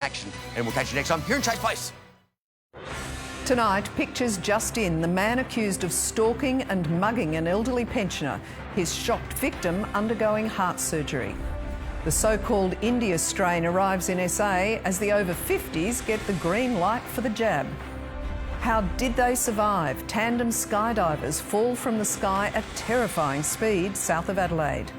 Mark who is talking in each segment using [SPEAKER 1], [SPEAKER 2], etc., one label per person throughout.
[SPEAKER 1] action. And we'll catch you next time here in Chase Place.
[SPEAKER 2] Tonight, pictures just in. The man accused of stalking and mugging an elderly pensioner. His shocked victim undergoing heart surgery. The so-called India strain arrives in SA as the over 50s get the green light for the jab. How did they survive? Tandem skydivers fall from the sky at terrifying speed south of Adelaide.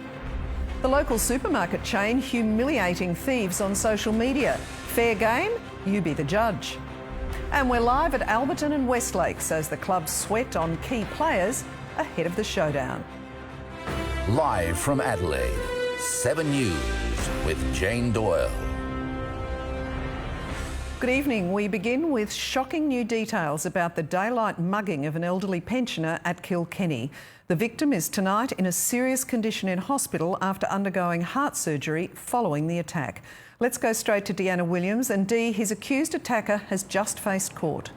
[SPEAKER 2] The local supermarket chain humiliating thieves on social media. Fair game? You be the judge. And we're live at Alberton and Westlakes as the clubs sweat on key players ahead of the showdown.
[SPEAKER 3] Live from Adelaide, 7 News with Jane Doyle.
[SPEAKER 2] Good evening. We begin with shocking new details about the daylight mugging of an elderly pensioner at Kilkenny. The victim is tonight in a serious condition in hospital after undergoing heart surgery following the attack. Let's go straight to Deanna Williams. And Dee, his accused attacker has just faced court.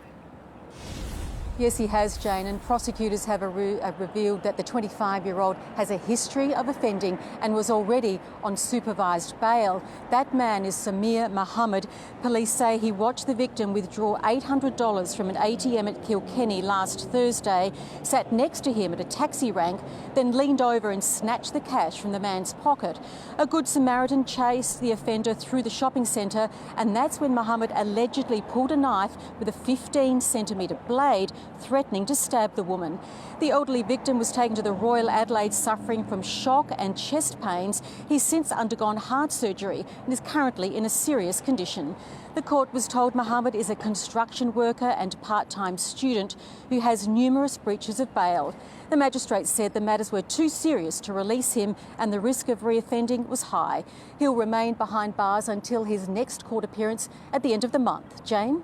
[SPEAKER 4] Yes, he has, Jane, and prosecutors have revealed that the 25-year-old has a history of offending and was already on supervised bail. That man is Samir Mohammed. Police say he watched the victim withdraw $800 from an ATM at Kilkenny last Thursday, sat next to him at a taxi rank, then leaned over and snatched the cash from the man's pocket. A Good Samaritan chased the offender through the shopping centre, and that's when Mohammed allegedly pulled a knife with a 15-centimetre blade, threatening to stab the woman. The elderly victim was taken to the Royal Adelaide suffering from shock and chest pains. He's since undergone heart surgery and is currently in a serious condition. The court was told Mohammed is a construction worker and part-time student who has numerous breaches of bail. The magistrate said the matters were too serious to release him and the risk of reoffending was high. He'll remain behind bars until his next court appearance at the end of the month. Jane?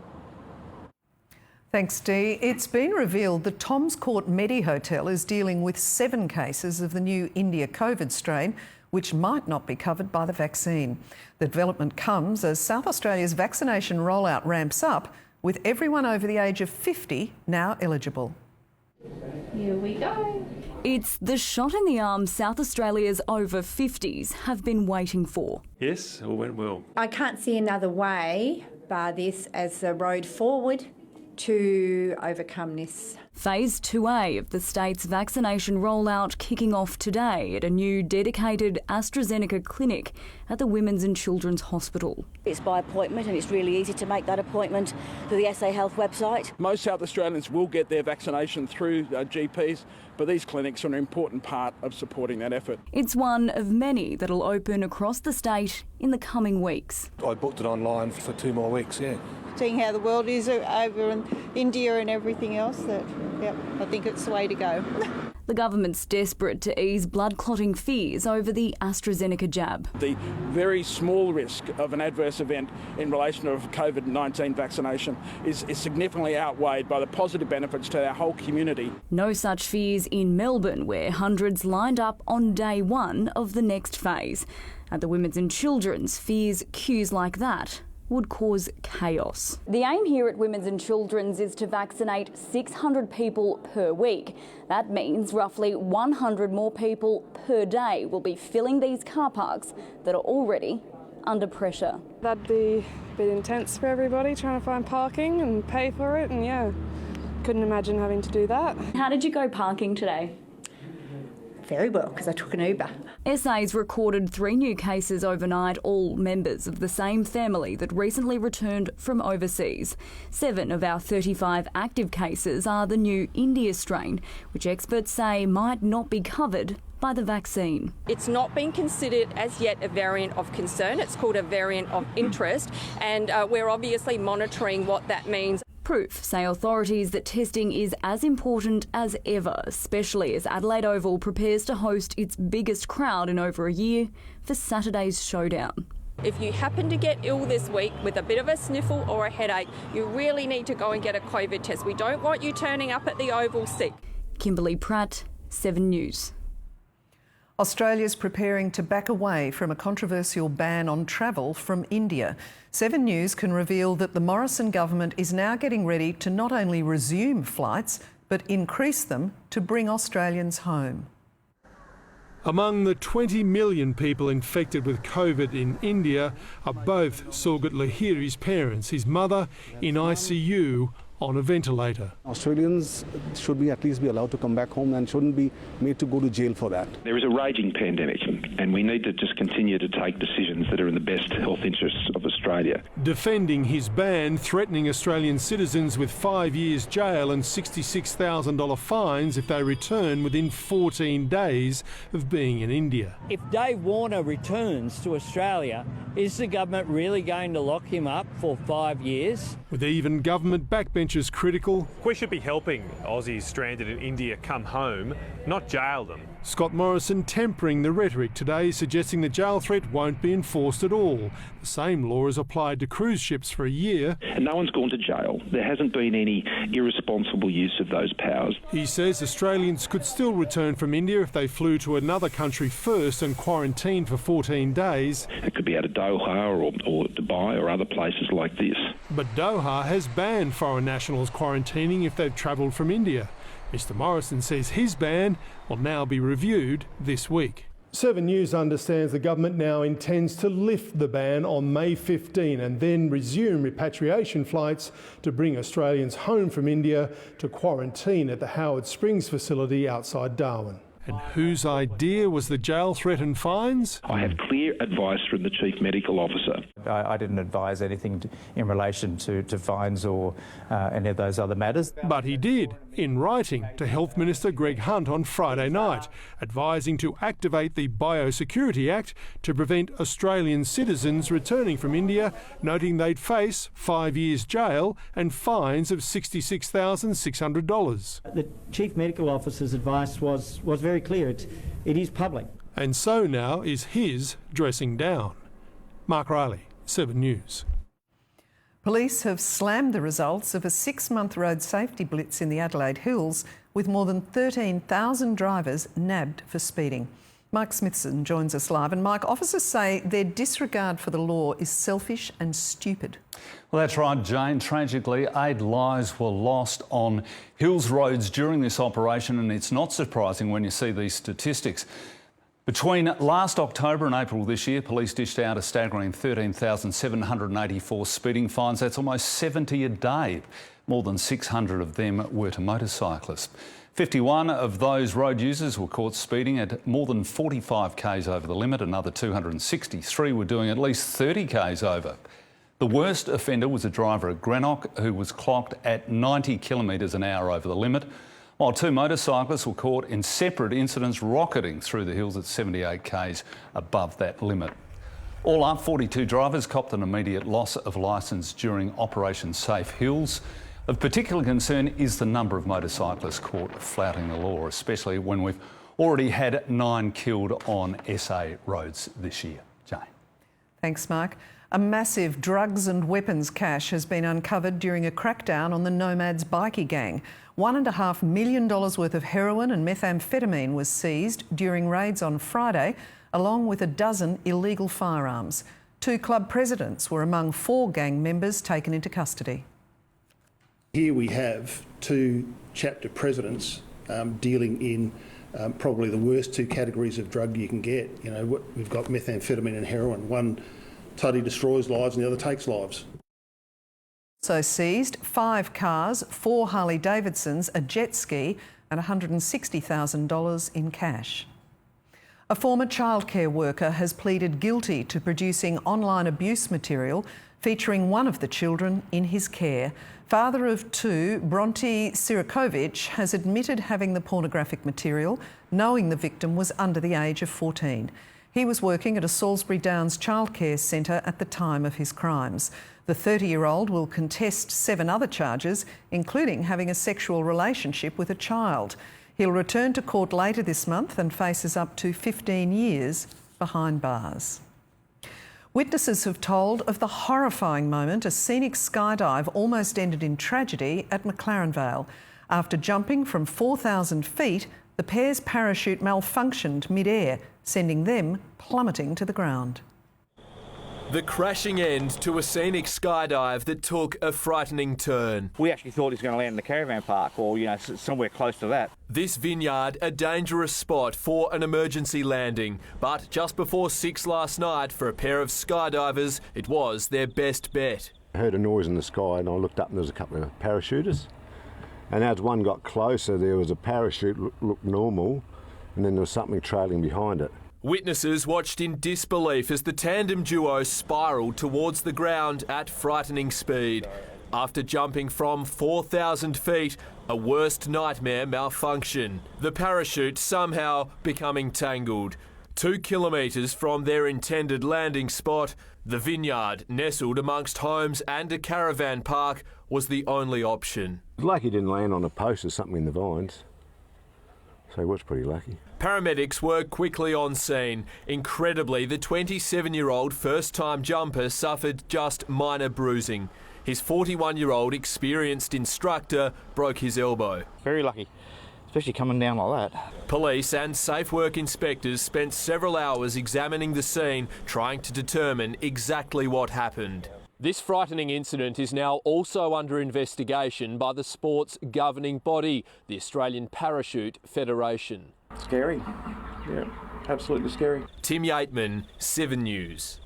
[SPEAKER 2] Thanks, Dee. It's been revealed that Tom's Court Medi Hotel is dealing with 7 cases of the new India COVID strain, which might not be covered by the vaccine. The development comes as South Australia's vaccination rollout ramps up, with everyone over the age of 50 now eligible.
[SPEAKER 5] Here we go.
[SPEAKER 6] It's the shot in the arm South Australia's over 50s have been waiting for.
[SPEAKER 7] Yes, it all went well.
[SPEAKER 5] I can't see another way bar this as the road forward to overcome this.
[SPEAKER 6] Phase 2A of the state's vaccination rollout kicking off today at a new dedicated AstraZeneca clinic at the Women's and Children's Hospital.
[SPEAKER 8] It's by appointment and it's really easy to make that appointment through the SA Health website.
[SPEAKER 9] Most South Australians will get their vaccination through GPs, but these clinics are an important part of supporting that effort.
[SPEAKER 6] It's one of many that'll open across the state in the coming weeks.
[SPEAKER 10] I booked it online for 2 more weeks, yeah.
[SPEAKER 11] Seeing how the world is over in India and everything else, I think it's the way to go.
[SPEAKER 6] The government's desperate to ease blood clotting fears over the AstraZeneca jab.
[SPEAKER 9] The very small risk of an adverse event in relation to COVID-19 vaccination is significantly outweighed by the positive benefits to our whole community.
[SPEAKER 6] No such fears in Melbourne, where hundreds lined up on day 1 of the next phase. At the Women's and Children's, fears queues like that would cause chaos. The aim here at Women's and Children's is to vaccinate 600 people per week. That means roughly 100 more people per day will be filling these car parks that are already under pressure.
[SPEAKER 12] That'd be a bit intense for everybody, trying to find parking and pay for it, and yeah, couldn't imagine having to do that.
[SPEAKER 6] How did you go parking today?
[SPEAKER 5] Very well, because I took an Uber.
[SPEAKER 6] SA's recorded 3 new cases overnight, all members of the same family that recently returned from overseas. 7 of our 35 active cases are the new India strain, which experts say might not be covered by the vaccine.
[SPEAKER 13] It's not been considered as yet a variant of concern. It's called a variant of interest, and we're obviously monitoring what that means.
[SPEAKER 6] Proof, say authorities, that testing is as important as ever, especially as Adelaide Oval prepares to host its biggest crowd in over a year for Saturday's showdown.
[SPEAKER 13] If you happen to get ill this week with a bit of a sniffle or a headache, you really need to go and get a COVID test. We don't want you turning up at the Oval sick.
[SPEAKER 6] Kimberly Pratt, 7 News.
[SPEAKER 2] Australia's preparing to back away from a controversial ban on travel from India. 7 News can reveal that the Morrison government is now getting ready to not only resume flights, but increase them to bring Australians home.
[SPEAKER 7] Among the 20 million people infected with COVID in India are both Surgut Lahiri's parents, his mother in ICU on a ventilator.
[SPEAKER 14] Australians should at least be allowed to come back home and shouldn't be made to go to jail for that.
[SPEAKER 15] There is a raging pandemic and we need to just continue to take decisions that are in the best health interests of Australia.
[SPEAKER 7] Defending his ban, threatening Australian citizens with 5 years jail and $66,000 fines if they return within 14 days of being in India.
[SPEAKER 16] If Dave Warner returns to Australia, is the government really going to lock him up for 5 years?
[SPEAKER 7] With even government backbenchers critical.
[SPEAKER 17] We should be helping Aussies stranded in India come home, not jail them.
[SPEAKER 7] Scott Morrison tempering the rhetoric today, suggesting the jail threat won't be enforced at all. The same law is applied to cruise ships for a year.
[SPEAKER 15] And no one's gone to jail. There hasn't been any irresponsible use of those powers.
[SPEAKER 7] He says Australians could still return from India if they flew to another country first and quarantined for 14 days.
[SPEAKER 15] It could be out of Doha or Dubai or other places like this.
[SPEAKER 7] But Doha has banned foreign nationals quarantining if they've travelled from India. Mr Morrison says his ban will now be reviewed this week. 7 News understands the government now intends to lift the ban on May 15 and then resume repatriation flights to bring Australians home from India to quarantine at the Howard Springs facility outside Darwin. And whose idea was the jail threat and fines?
[SPEAKER 15] I have clear advice from the Chief Medical Officer.
[SPEAKER 18] I didn't advise anything in relation to fines or any of those other matters.
[SPEAKER 7] But he did, in writing to Health Minister Greg Hunt on Friday night, advising to activate the Biosecurity Act to prevent Australian citizens returning from India, noting they'd face 5 years jail and fines of $66,600.
[SPEAKER 18] The Chief Medical Officer's advice was very clear. It is public.
[SPEAKER 7] And so now is his dressing down. Mark Riley, 7 News.
[SPEAKER 2] Police have slammed the results of a 6-month road safety blitz in the Adelaide Hills, with more than 13,000 drivers nabbed for speeding. Mike Smithson joins us live. And Mike, officers say their disregard for the law is selfish and stupid.
[SPEAKER 19] Well, that's right, Jane. Tragically, 8 lives were lost on Hills roads during this operation, and it's not surprising when you see these statistics. Between last October and April this year, police dished out a staggering 13,784 speeding fines. That's almost 70 a day. More than 600 of them were to motorcyclists. 51 of those road users were caught speeding at more than 45 k's over the limit. Another 263 were doing at least 30 k's over. The worst offender was a driver at Greenock who was clocked at 90 kilometres an hour over the limit, while 2 motorcyclists were caught in separate incidents rocketing through the hills at 78 k's above that limit. All up, 42 drivers copped an immediate loss of licence during Operation Safe Hills. Of particular concern is the number of motorcyclists caught flouting the law, especially when we've already had 9 killed on SA roads this year. Jane.
[SPEAKER 2] Thanks, Mark. A massive drugs and weapons cache has been uncovered during a crackdown on the Nomads bikie gang. $1.5 million worth of heroin and methamphetamine was seized during raids on Friday, along with a dozen illegal firearms. 2 club presidents were among 4 gang members taken into custody.
[SPEAKER 20] Here we have 2 chapter presidents dealing in probably the worst 2 categories of drug you can get. You know, we've got methamphetamine and heroin. One totally destroys lives and the other takes lives.
[SPEAKER 2] So seized 5 cars, 4 Harley Davidsons, a jet ski and $160,000 in cash. A former childcare worker has pleaded guilty to producing online abuse material featuring one of the children in his care. Father of 2, Bronte Sirakovic, has admitted having the pornographic material, knowing the victim was under the age of 14. He was working at a Salisbury Downs childcare centre at the time of his crimes. The 30-year-old will contest 7 other charges, including having a sexual relationship with a child. He'll return to court later this month and faces up to 15 years behind bars. Witnesses have told of the horrifying moment a scenic skydive almost ended in tragedy at McLaren Vale. After jumping from 4,000 feet, the pair's parachute malfunctioned mid-air, sending them plummeting to the ground.
[SPEAKER 21] The crashing end to a scenic skydive that took a frightening turn.
[SPEAKER 22] We actually thought he was going to land in the caravan park or, somewhere close to that.
[SPEAKER 21] This vineyard, a dangerous spot for an emergency landing. But just before 6 last night, for a pair of skydivers, it was their best bet.
[SPEAKER 23] I heard a noise in the sky and I looked up and there was a couple of parachuters. And as one got closer, there was a parachute looked normal and then there was something trailing behind it.
[SPEAKER 21] Witnesses watched in disbelief as the tandem duo spiralled towards the ground at frightening speed. After jumping from 4,000 feet, a worst nightmare malfunction. The parachute somehow becoming tangled. 2 kilometres from their intended landing spot, the vineyard, nestled amongst homes and a caravan park, was the only option.
[SPEAKER 23] Lucky he didn't land on a post or something in the vines. So he was pretty lucky.
[SPEAKER 21] Paramedics were quickly on scene. Incredibly, the 27-year-old first-time jumper suffered just minor bruising. His 41-year-old experienced instructor broke his elbow.
[SPEAKER 22] Very lucky, especially coming down like that.
[SPEAKER 21] Police and safe work inspectors spent several hours examining the scene, trying to determine exactly what happened. This frightening incident is now also under investigation by the sport's governing body, the Australian Parachute Federation.
[SPEAKER 22] Scary. Yeah, absolutely scary.
[SPEAKER 21] Tim Yateman, 7 News.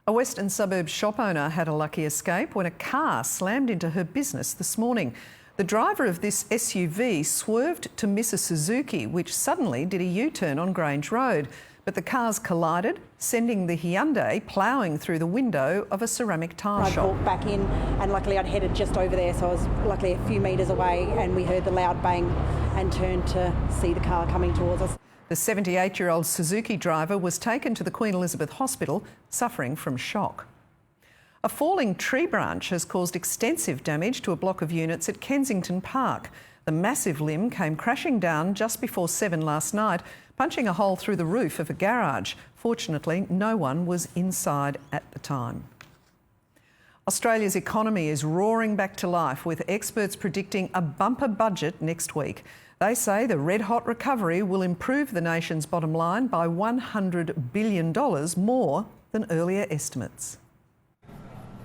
[SPEAKER 2] A Western suburb shop owner had a lucky escape when a car slammed into her business this morning. The driver of this SUV swerved to miss a Suzuki, which suddenly did a U-turn on Grange Road. But the cars collided, sending the Hyundai ploughing through the window of a ceramic tile shop.
[SPEAKER 24] I walked back in and luckily I'd headed just over there, so I was luckily a few metres away and we heard the loud bang and turned to see the car coming towards us.
[SPEAKER 2] The 78-year-old Suzuki driver was taken to the Queen Elizabeth Hospital, suffering from shock. A falling tree branch has caused extensive damage to a block of units at Kensington Park. The massive limb came crashing down just before 7 last night, punching a hole through the roof of a garage. Fortunately, no one was inside at the time. Australia's economy is roaring back to life, with experts predicting a bumper budget next week. They say the red-hot recovery will improve the nation's bottom line by $100 billion more than earlier estimates.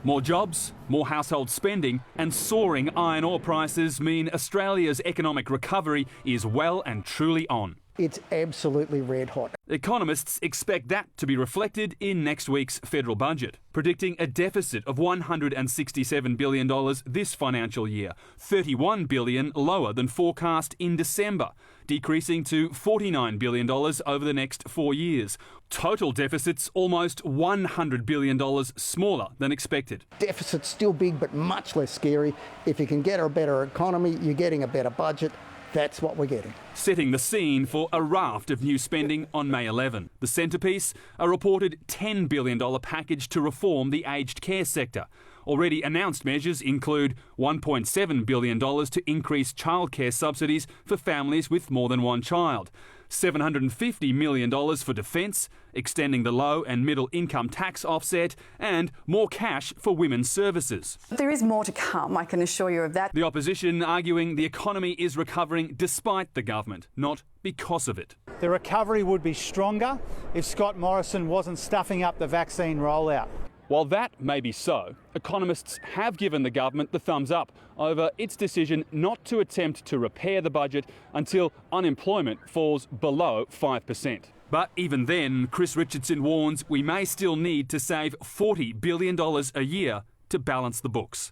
[SPEAKER 25] More jobs, more household spending and soaring iron ore prices mean Australia's economic recovery is well and truly on.
[SPEAKER 26] It's absolutely red hot.
[SPEAKER 25] Economists expect that to be reflected in next week's federal budget, predicting a deficit of $167 billion this financial year, $31 billion lower than forecast in December, decreasing to $49 billion over the next 4 years. Total deficits almost $100 billion smaller than expected.
[SPEAKER 26] Deficit's still big, but much less scary. If you can get a better economy, you're getting a better budget. That's what we're getting.
[SPEAKER 25] Setting the scene for a raft of new spending on May 11. The centrepiece, a reported $10 billion package to reform the aged care sector. Already announced measures include $1.7 billion to increase childcare subsidies for families with more than one child, $750 million for defence, extending the low and middle income tax offset, and more cash for women's services.
[SPEAKER 27] There is more to come, I can assure you of that.
[SPEAKER 25] The opposition arguing the economy is recovering despite the government, not because of it.
[SPEAKER 28] The recovery would be stronger if Scott Morrison wasn't stuffing up the vaccine rollout.
[SPEAKER 25] While that may be so, economists have given the government the thumbs up over its decision not to attempt to repair the budget until unemployment falls below 5%. But even then, Chris Richardson warns we may still need to save $40 billion a year to balance the books.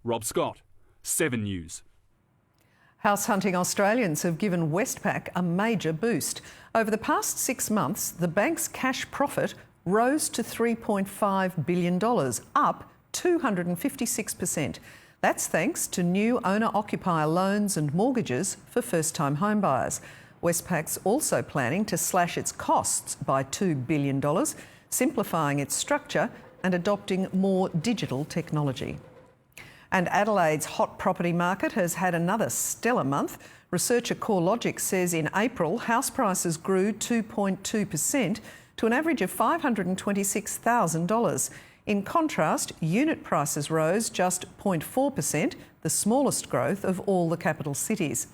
[SPEAKER 25] Rob Scott, 7 News.
[SPEAKER 2] House hunting Australians have given Westpac a major boost. Over the past 6 months, the bank's cash profit rose to $3.5 billion, up 256%. That's thanks to new owner-occupier loans and mortgages for first-time homebuyers. Westpac's also planning to slash its costs by $2 billion, simplifying its structure and adopting more digital technology. And Adelaide's hot property market has had another stellar month. Researcher CoreLogic says in April, house prices grew 2.2% to an average of $526,000. In contrast, unit prices rose just 0.4%, the smallest growth of all the capital cities.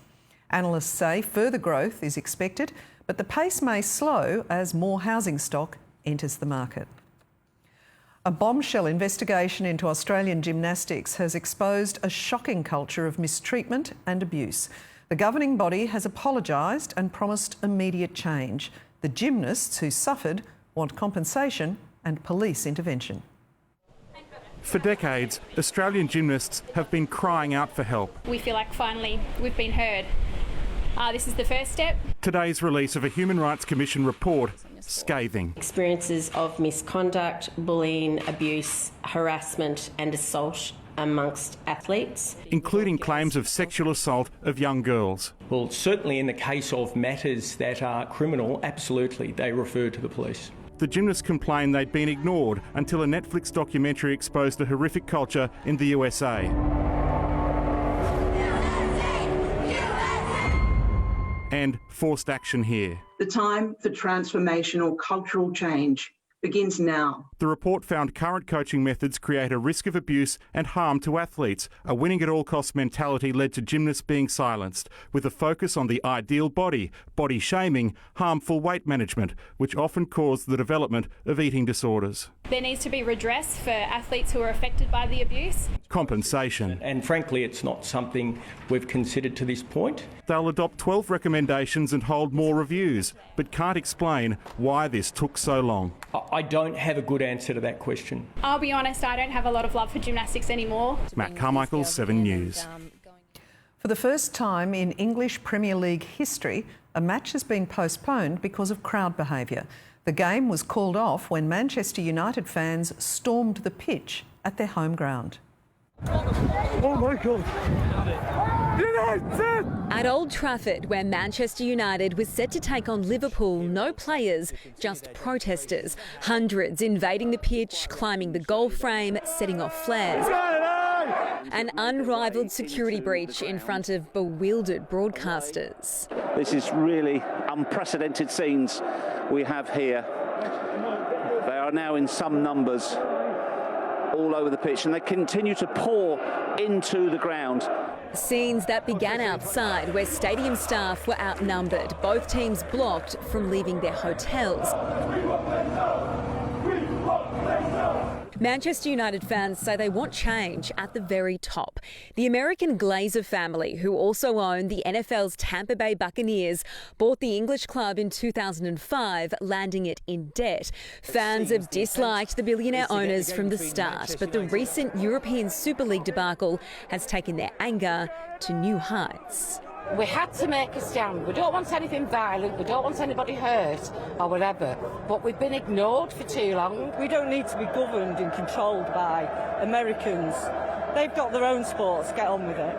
[SPEAKER 2] Analysts say further growth is expected, but the pace may slow as more housing stock enters the market. A bombshell investigation into Australian gymnastics has exposed a shocking culture of mistreatment and abuse. The governing body has apologised and promised immediate change. The gymnasts who suffered want compensation and police intervention.
[SPEAKER 1] For decades, Australian gymnasts have been crying out for help.
[SPEAKER 3] We feel like finally we've been heard. This is the first step.
[SPEAKER 1] Today's release of a Human Rights Commission report, scathing.
[SPEAKER 4] Experiences of misconduct, bullying, abuse, harassment and assault amongst athletes.
[SPEAKER 1] Including claims of sexual assault of young girls.
[SPEAKER 8] Well, certainly in the case of matters that are criminal, absolutely, they refer to the police.
[SPEAKER 1] The gymnasts complained they'd been ignored until a Netflix documentary exposed the horrific culture in the USA. And forced action here.
[SPEAKER 9] The time for transformational cultural change begins now.
[SPEAKER 1] The report found current coaching methods create a risk of abuse and harm to athletes. A winning-at-all-costs mentality led to gymnasts being silenced, with a focus on the ideal body, body shaming, harmful weight management, which often caused the development of eating disorders.
[SPEAKER 3] There needs to be redress for athletes who are affected by the abuse.
[SPEAKER 1] Compensation.
[SPEAKER 8] And frankly, it's not something we've considered to this point.
[SPEAKER 1] They'll adopt 12 recommendations and hold more reviews, but can't explain why this took so long.
[SPEAKER 8] I don't have a good answer to that question.
[SPEAKER 3] I'll be honest, I don't have a lot of love for gymnastics anymore.
[SPEAKER 1] Matt Carmichael, 7 News.
[SPEAKER 2] For the first time in English Premier League history, a match has been postponed because of crowd behaviour. The game was called off when Manchester United fans stormed the pitch at their home ground.
[SPEAKER 10] Oh my God!
[SPEAKER 11] At Old Trafford, where Manchester United was set to take on Liverpool, no players, just protesters. Hundreds invading the pitch, climbing the goal frame, setting off flares. An unrivalled security breach in front of bewildered broadcasters.
[SPEAKER 12] This is really unprecedented scenes we have here. They are now in some numbers all over the pitch, and they continue to pour into the ground.
[SPEAKER 11] Scenes that began outside, where stadium staff were outnumbered, both teams blocked from leaving their hotels. Manchester United fans say they want change at the very top. The American Glazer family, who also own the NFL's Tampa Bay Buccaneers, bought the English club in 2005, landing it in debt. Fans have disliked the billionaire owners from the start, but the recent European Super League debacle has taken their anger to new heights.
[SPEAKER 29] We had to make a stand. We don't want anything violent, we don't want anybody hurt or whatever, but we've been ignored for too long.
[SPEAKER 24] We don't need to be governed and controlled by Americans. They've got their own sports, get on with it.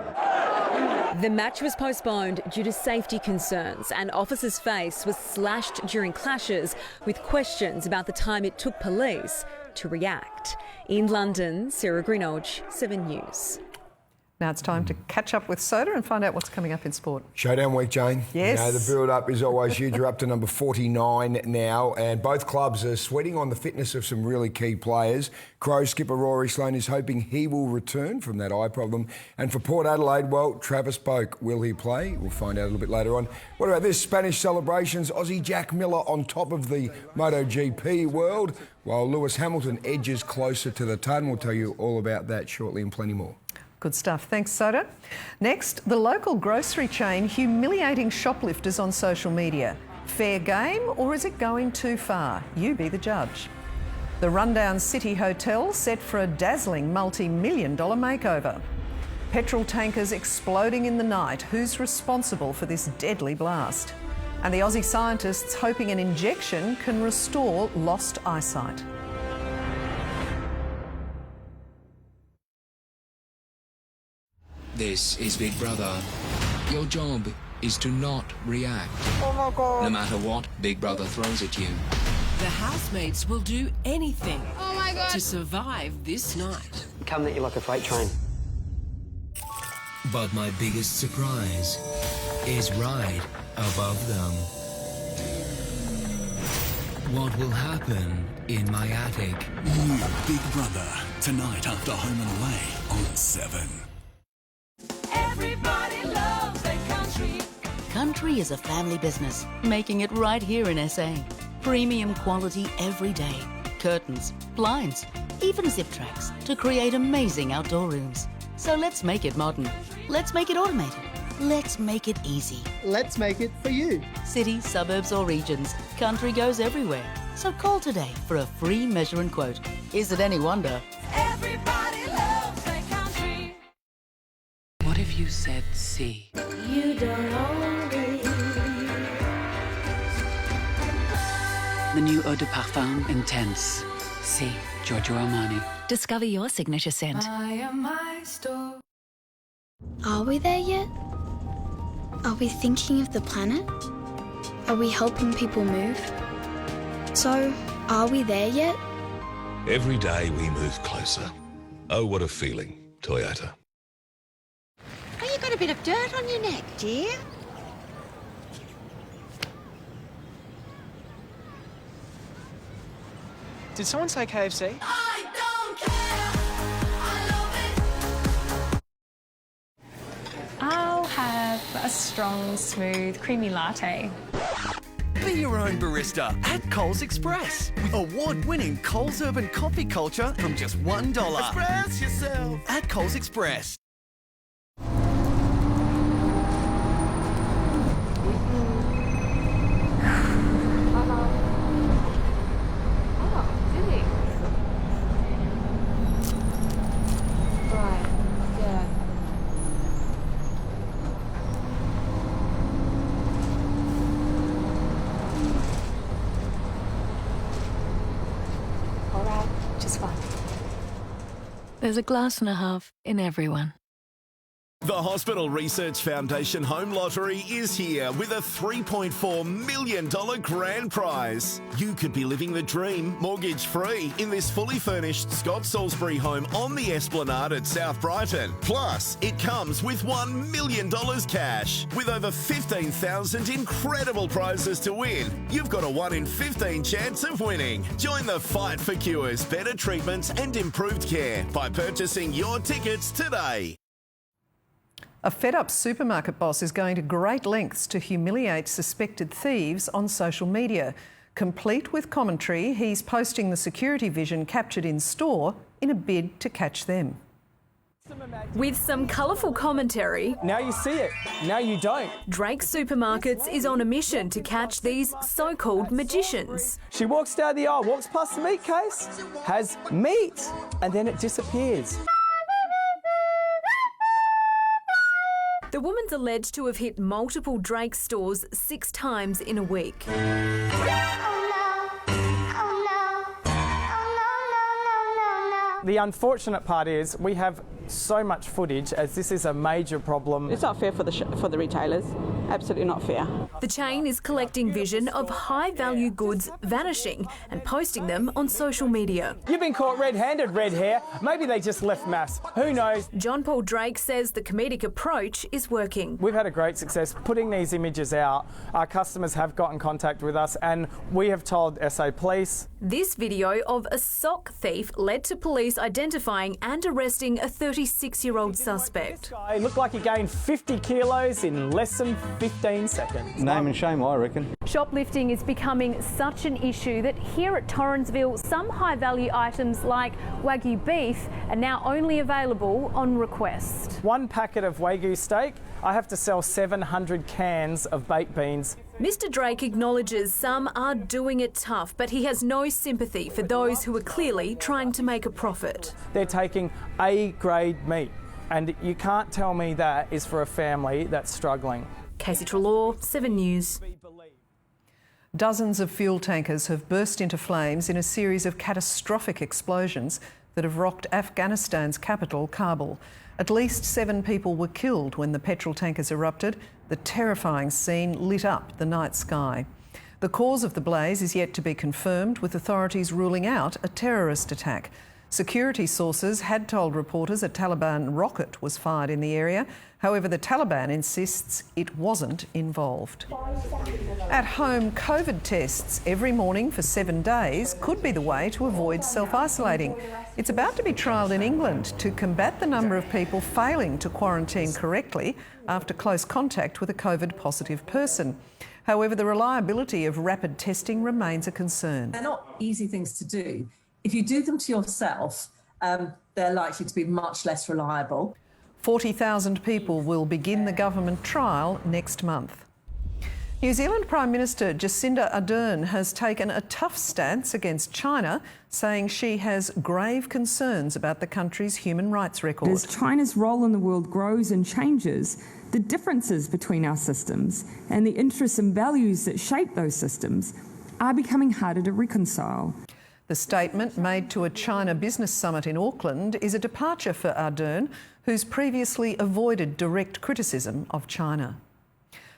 [SPEAKER 11] The match was postponed due to safety concerns. An officer's face was slashed during clashes, with questions about the time it took police to react. In London, Sarah Greenodge, 7 News.
[SPEAKER 2] Now it's time to catch up with Soda and find out what's coming up in sport.
[SPEAKER 30] Showdown week, Jane.
[SPEAKER 2] Yes.
[SPEAKER 30] You know, the build-up is always huge. You're up to number 49 now, and both clubs are sweating on the fitness of some really key players. Crows skipper Rory Sloane is hoping he will return from that eye problem. And for Port Adelaide, well, Travis Boak, will he play? We'll find out a little bit later on. What about this? Spanish celebrations. Aussie Jack Miller on top of the MotoGP world, while Lewis Hamilton edges closer to the ton. We'll tell you all about that shortly and plenty more.
[SPEAKER 2] Good stuff. Thanks, Soda. Next, the local grocery chain humiliating shoplifters on social media. Fair game, or is it going too far? You be the judge. The rundown City Hotel set for a dazzling multi-million-dollar makeover. Petrol tankers exploding in the night. Who's responsible for this deadly blast? And the Aussie scientists hoping an injection can restore lost eyesight.
[SPEAKER 31] This is Big Brother. Your job is to not react.
[SPEAKER 24] Oh my God.
[SPEAKER 31] No matter what Big Brother throws at you.
[SPEAKER 32] The housemates will do anything
[SPEAKER 33] to survive this night.
[SPEAKER 34] Come at you like a freight train.
[SPEAKER 31] But my biggest surprise is right above them. What will happen in my attic?
[SPEAKER 35] New Big Brother, tonight after Home and Away on 7.
[SPEAKER 33] Everybody loves their country.
[SPEAKER 36] Country is a family business, making it right here in SA. Premium quality every day. Curtains, blinds, even zip tracks to create amazing outdoor rooms. So let's make it modern. Let's make it automated. Let's make it easy.
[SPEAKER 10] Let's make it for you.
[SPEAKER 36] Cities, suburbs or regions, country goes everywhere. So call today for a free measure and quote. Is it any wonder?
[SPEAKER 33] Everybody loves their country.
[SPEAKER 32] What if you said C?
[SPEAKER 33] You don't own me.
[SPEAKER 32] The new Eau de Parfum Intense. C. Giorgio Armani.
[SPEAKER 36] Discover your signature scent.
[SPEAKER 33] I am my store.
[SPEAKER 5] Are we there yet? Are we thinking of the planet? Are we helping people move? So, are we there yet?
[SPEAKER 6] Every day we move closer. Oh, what a feeling, Toyota.
[SPEAKER 7] Oh, you got a bit of dirt on your neck, dear.
[SPEAKER 10] Did someone say KFC?
[SPEAKER 33] I don't care. I love it.
[SPEAKER 13] I'll have a strong, smooth, creamy latte.
[SPEAKER 14] Be your own barista at Coles Express. With award-winning Coles Urban Coffee Culture from just $1.
[SPEAKER 10] Express yourself.
[SPEAKER 14] At Coles Express.
[SPEAKER 36] There's a glass and a half in everyone.
[SPEAKER 15] The Hospital Research Foundation Home Lottery is here with a $3.4 million grand prize. You could be living the dream mortgage-free in this fully furnished Scott Salisbury home on the Esplanade at South Brighton. Plus, it comes with $1 million cash. With over 15,000 incredible prizes to win, you've got a 1 in 15 chance of winning. Join the fight for cures, better treatments and improved care by purchasing your tickets today.
[SPEAKER 2] A fed-up supermarket boss is going to great lengths to humiliate suspected thieves on social media. Complete with commentary, he's posting the security vision captured in store in a bid to catch them.
[SPEAKER 16] With some colourful commentary,
[SPEAKER 10] Now you see it, now you don't.
[SPEAKER 16] Drake Supermarkets is on a mission to catch these so-called magicians.
[SPEAKER 10] She walks down the aisle, walks past the meat case, has meat, and then it disappears.
[SPEAKER 16] The woman's alleged to have hit multiple Drake stores 6 times in a week.
[SPEAKER 10] The unfortunate part is we have so much footage, as this is a major problem.
[SPEAKER 17] It's not fair for the retailers. Absolutely not fair.
[SPEAKER 16] The chain is collecting vision of high-value goods vanishing and posting them on social media.
[SPEAKER 10] You've been caught red-handed, red hair. Maybe they just left mass. Who knows?
[SPEAKER 16] John Paul Drake says the comedic approach is working.
[SPEAKER 10] We've had a great success putting these images out. Our customers have got in contact with us and we have told SA Police.
[SPEAKER 16] This video of a sock thief led to police identifying and arresting a 36-year-old suspect.
[SPEAKER 10] It looked like he gained 50 kilos in less than 15 seconds.
[SPEAKER 18] Name and shame, I reckon.
[SPEAKER 16] Shoplifting is becoming such an issue that here at Torrensville, some high-value items like Wagyu beef are now only available on request.
[SPEAKER 10] 1 packet of Wagyu steak, I have to sell 700 cans of baked beans.
[SPEAKER 16] Mr. Drake acknowledges some are doing it tough, but he has no sympathy for those who are clearly trying to make a profit.
[SPEAKER 10] They're taking A-grade meat, and you can't tell me that is for a family that's struggling.
[SPEAKER 16] Casey Trelaw, 7 News.
[SPEAKER 2] Dozens of fuel tankers have burst into flames in a series of catastrophic explosions that have rocked Afghanistan's capital, Kabul. At least 7 people were killed when the petrol tankers erupted. The terrifying scene lit up the night sky. The cause of the blaze is yet to be confirmed, with authorities ruling out a terrorist attack. Security sources had told reporters a Taliban rocket was fired in the area. However, the Taliban insists it wasn't involved. At home, COVID tests every morning for 7 days could be the way to avoid self-isolating. It's about to be trialled in England to combat the number of people failing to quarantine correctly after close contact with a COVID-positive person. However, the reliability of rapid testing remains a concern.
[SPEAKER 19] They're not easy things to do.
[SPEAKER 1] If you do them to yourself, they're likely to be much less reliable.
[SPEAKER 2] 40,000 people will begin the government trial next month. New Zealand Prime Minister Jacinda Ardern has taken a tough stance against China, saying she has grave concerns about the country's human rights record.
[SPEAKER 3] As China's role in the world grows and changes, the differences between our systems and the interests and values that shape those systems are becoming harder to reconcile.
[SPEAKER 2] The statement made to a China business summit in Auckland is a departure for Ardern, who's previously avoided direct criticism of China.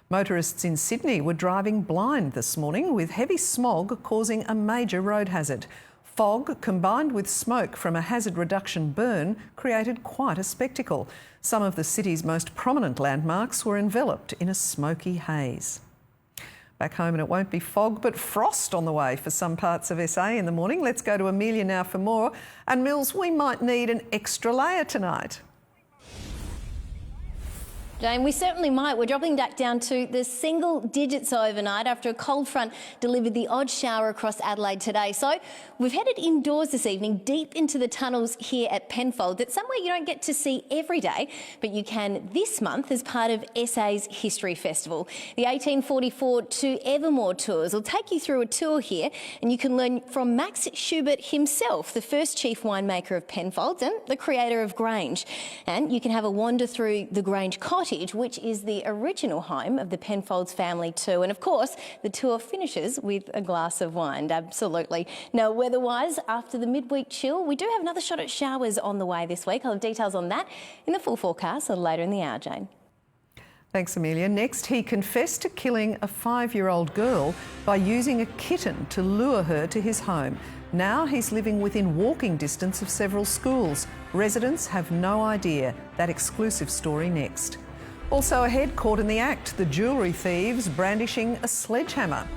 [SPEAKER 2] Motorists in Sydney were driving blind this morning, with heavy smog causing a major road hazard. Fog combined with smoke from a hazard reduction burn created quite a spectacle. Some of the city's most prominent landmarks were enveloped in a smoky haze. Back home, and it won't be fog but frost on the way for some parts of SA in the morning. Let's go to Amelia now for more. And Mills, we might need an extra layer tonight.
[SPEAKER 4] Jane, we certainly might. We're dropping back down to the single digits overnight after a cold front delivered the odd shower across Adelaide today. So we've headed indoors this evening, deep into the tunnels here at Penfold. That's somewhere you don't get to see every day, but you can this month as part of SA's History Festival. The 1844 to Evermore tours will take you through a tour here, and you can learn from Max Schubert himself, the first chief winemaker of Penfolds and the creator of Grange. And you can have a wander through the Grange Cottage, which is the original home of the Penfolds family too. And of course, the tour finishes with a glass of wine. Absolutely. Now, weather-wise, after the midweek chill, we do have another shot at showers on the way this week. I'll have details on that in the full forecast a little later in the hour, Jane.
[SPEAKER 2] Thanks, Amelia. Next, he confessed to killing a 5-year-old girl by using a kitten to lure her to his home. Now he's living within walking distance of several schools. Residents have no idea. That exclusive story next. Also ahead, caught in the act, the jewellery thieves brandishing a sledgehammer.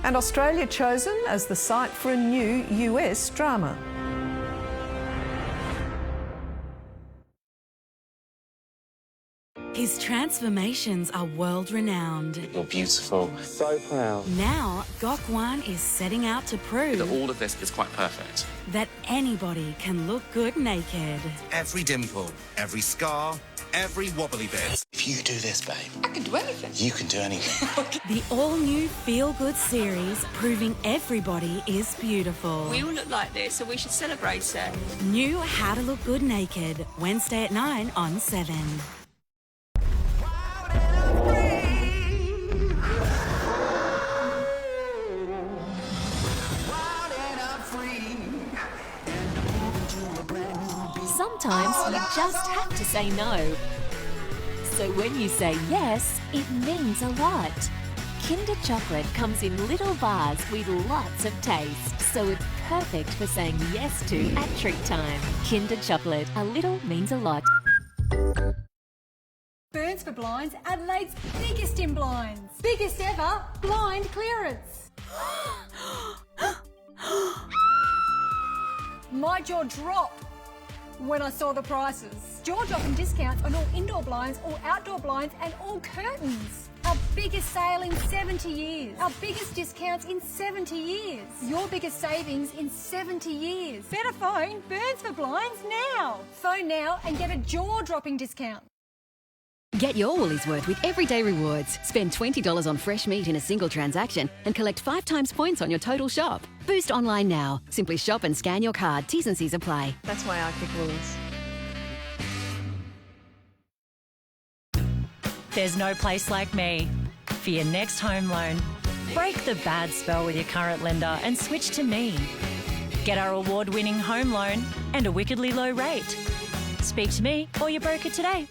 [SPEAKER 2] And Australia chosen as the site for a new US drama.
[SPEAKER 8] His transformations are world-renowned.
[SPEAKER 9] You're beautiful. So proud.
[SPEAKER 8] Now, Gok-Wan is setting out to prove
[SPEAKER 9] that all of this is quite perfect.
[SPEAKER 8] that anybody can look good naked.
[SPEAKER 18] Every dimple, every scar, every wobbly bit.
[SPEAKER 9] If you do this, babe,
[SPEAKER 4] I can do anything.
[SPEAKER 9] you can do anything.
[SPEAKER 8] The all-new Feel Good series proving everybody is beautiful.
[SPEAKER 19] We all look like this, so we should celebrate it.
[SPEAKER 8] New How to Look Good Naked, Wednesday at 9 on 7.
[SPEAKER 20] Sometimes you just have to say no. So when you say yes, it means a lot. Kinder Chocolate comes in little bars with lots of taste, so it's perfect for saying yes to at treat time. Kinder Chocolate, a little means a lot.
[SPEAKER 21] Burns for Blinds, Adelaide's biggest in blinds. Biggest ever blind clearance. My jaw dropped when I saw the prices. Jaw-dropping discounts on all indoor blinds, all outdoor blinds and all curtains. Our biggest sale in 70 years. Our biggest discounts in 70 years. Your biggest savings in 70 years. Better phone Burns for Blinds now. Phone now and get a jaw-dropping discount.
[SPEAKER 22] Get your Woolies worth with Everyday Rewards. Spend $20 on fresh meat in a single transaction and collect 5 times points on your total shop. Boost online now. Simply shop and scan your card. T's and C's apply.
[SPEAKER 23] That's why I pick Woolies.
[SPEAKER 25] There's no place like me for your next home loan. Break the bad spell with your current lender and switch to me. Get our award-winning home loan and a wickedly low rate. Speak to me or your broker today.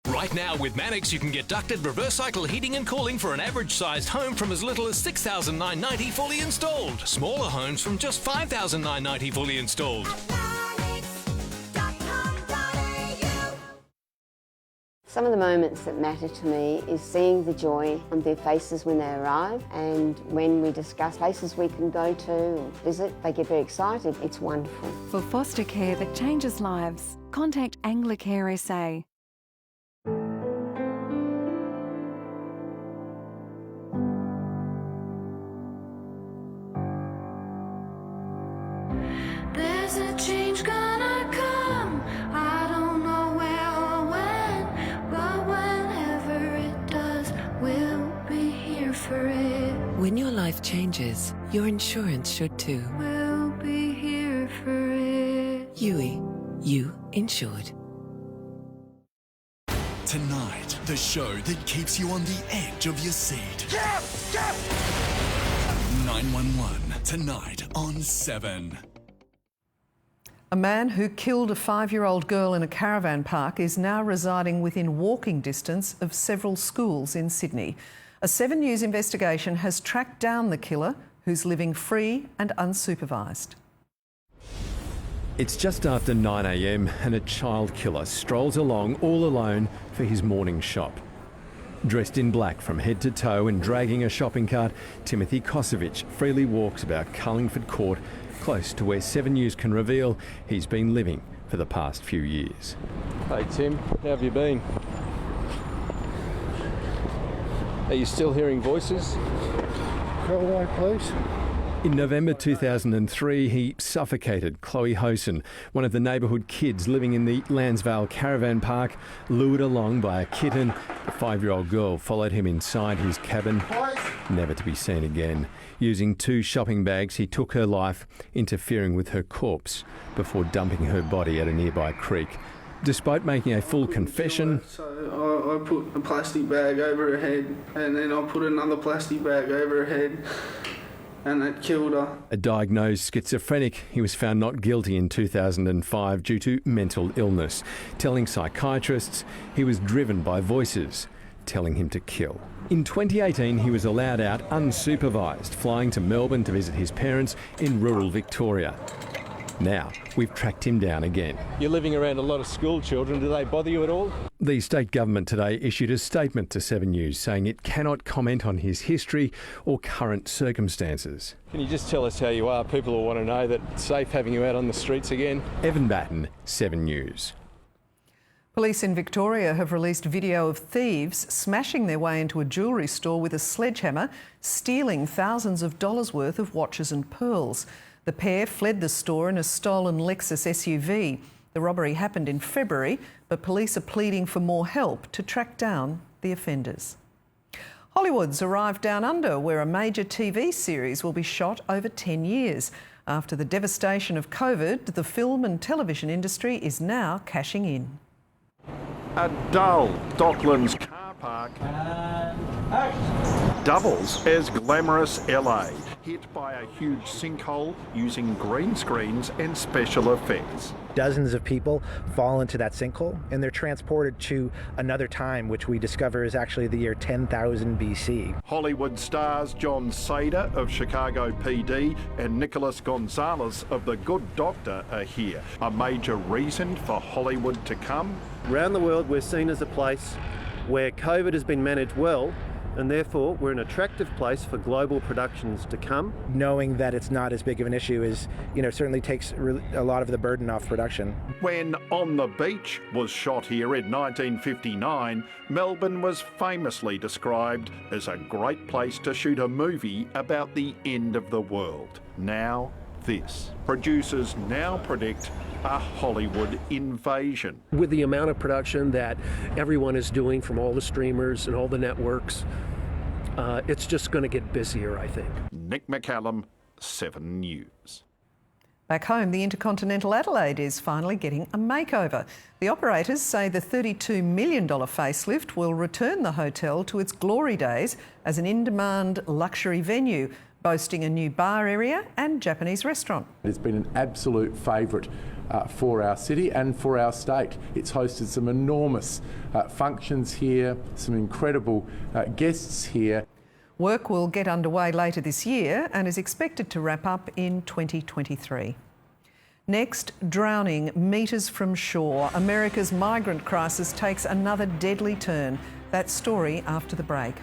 [SPEAKER 26] Right now with Mannix, you can get ducted reverse cycle heating and cooling for an average-sized home from as little as $6,990 fully installed. Smaller homes from just $5,990 fully installed.
[SPEAKER 27] Some of the moments that matter to me is seeing the joy on their faces when they arrive, and when we discuss places we can go to or visit, they get very excited. It's wonderful.
[SPEAKER 28] For foster care that changes lives, contact Anglicare SA.
[SPEAKER 5] life changes, your insurance should too.
[SPEAKER 28] We'll be here for it.
[SPEAKER 5] Yui, you insured.
[SPEAKER 6] Tonight, the show that keeps you on the edge of your seat. 911, tonight on 7.
[SPEAKER 2] A man who killed a 5-year-old girl in a caravan park is now residing within walking distance of several schools in Sydney. A 7 News investigation has tracked down the killer, who's living free and unsupervised.
[SPEAKER 7] It's just after 9 a.m. and a child killer strolls along all alone for his morning shop. Dressed in black from head to toe and dragging a shopping cart, Timothy Kosovich freely walks about Carlingford Court, close to where 7 News can reveal he's been living for the past few years.
[SPEAKER 11] Hey Tim, how have you been? Are you still hearing voices?
[SPEAKER 7] Go away, please. In November 2003, he suffocated Chloe Hosen, one of the neighbourhood kids living in the Lansvale caravan park, lured along by a kitten. The 5-year-old girl followed him inside his cabin, never to be seen again. Using 2 shopping bags, he took her life, interfering with her corpse before dumping her body at a nearby creek. Despite making a full confession...
[SPEAKER 12] So I put a plastic bag over her head, and then I put another plastic bag over her head, and it killed her.
[SPEAKER 7] A diagnosed schizophrenic, he was found not guilty in 2005 due to mental illness, telling psychiatrists he was driven by voices telling him to kill. In 2018, he was allowed out unsupervised, flying to Melbourne to visit his parents in rural Victoria. Now, we've tracked him down again.
[SPEAKER 11] You're living around a lot of school children. Do they bother you at all?
[SPEAKER 7] The state government today issued a statement to 7 News saying it cannot comment on his history or current circumstances.
[SPEAKER 11] Can you just tell us how you are? People will want to know that it's safe having you out on the streets again.
[SPEAKER 7] Evan Batten, 7 News.
[SPEAKER 2] Police in Victoria have released video of thieves smashing their way into a jewellery store with a sledgehammer, stealing thousands of dollars worth of watches and pearls. The pair fled the store in a stolen Lexus SUV. The robbery happened in February, but police are pleading for more help to track down the offenders. Hollywood's arrived down under, where a major TV series will be shot over 10 years. After the devastation of COVID, the film and television industry is now cashing in.
[SPEAKER 13] A dull Docklands car park doubles as glamorous LA, hit by a huge sinkhole using green screens and special effects.
[SPEAKER 14] Dozens of people fall into that sinkhole and they're transported to another time, which we discover is actually the year 10,000 BC.
[SPEAKER 13] Hollywood stars John Sader of Chicago PD and Nicholas Gonzalez of The Good Doctor are here. A major reason for Hollywood to come.
[SPEAKER 36] Around the world, we're seen as a place where COVID has been managed well, and therefore we're an attractive place for global productions to come.
[SPEAKER 14] Knowing that it's not as big of an issue is, certainly takes a lot of the burden off production.
[SPEAKER 13] When On the Beach was shot here in 1959, Melbourne was famously described as a great place to shoot a movie about the end of the world. Now this. Producers now predict a Hollywood invasion.
[SPEAKER 36] With the amount of production that everyone is doing from all the streamers and all the networks, it's just going to get busier, I think.
[SPEAKER 13] Nick McCallum, 7 News.
[SPEAKER 2] Back home, the Intercontinental Adelaide is finally getting a makeover. The operators say the $32 million facelift will return the hotel to its glory days as an in-demand luxury venue, boasting a new bar area and Japanese restaurant.
[SPEAKER 23] It's been an absolute favourite for our city and for our state. It's hosted some enormous functions here, some incredible guests here.
[SPEAKER 2] Work will get underway later this year and is expected to wrap up in 2023. Next, drowning metres from shore. America's migrant crisis takes another deadly turn. That story after the break.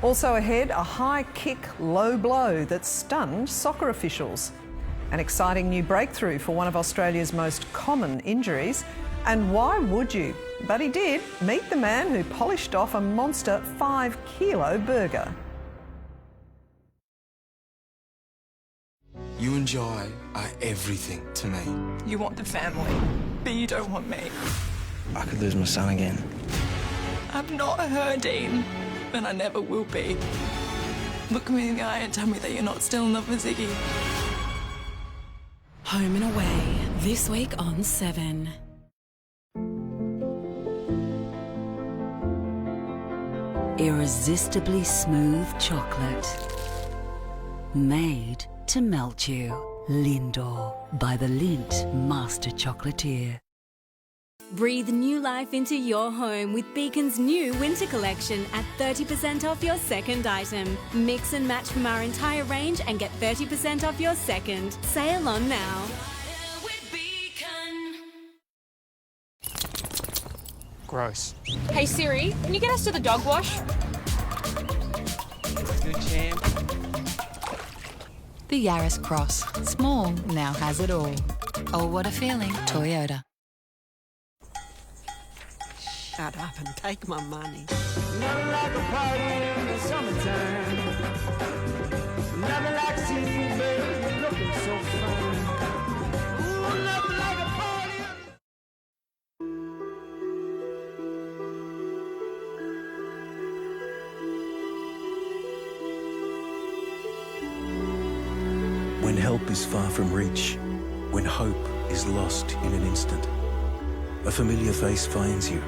[SPEAKER 2] Also ahead, a high kick, low blow that stunned soccer officials. An exciting new breakthrough for one of Australia's most common injuries. And why would you? But he did. Meet the man who polished off a monster 5-kilo burger.
[SPEAKER 24] You and Jai are everything to me.
[SPEAKER 29] You want the family, but you don't want me.
[SPEAKER 24] I could lose my son again.
[SPEAKER 29] I'm not her, Dean, and I never will be. look me in the eye and tell me that you're not still in love with Ziggy.
[SPEAKER 8] Home and Away, this week on 7.
[SPEAKER 1] Irresistibly smooth chocolate. Made to melt you. Lindor by the Lindt Master Chocolatier.
[SPEAKER 8] Breathe new life into your home with Beacon's new winter collection at 30% off your second item. Mix and match from our entire range and get 30% off your second. Sale on now.
[SPEAKER 3] Gross.
[SPEAKER 4] Hey Siri, can you get us to the dog wash?
[SPEAKER 3] Good champ.
[SPEAKER 9] The Yaris Cross. Small now has it all. Oh, what a feeling. Toyota.
[SPEAKER 10] Shut up and take my money.
[SPEAKER 15] Nothing like a party in the summertime. Nothing like seeing you, baby, looking so fine. Ooh, nothing like a party.
[SPEAKER 16] When help is far from reach, when hope is lost in an instant, a familiar face finds you,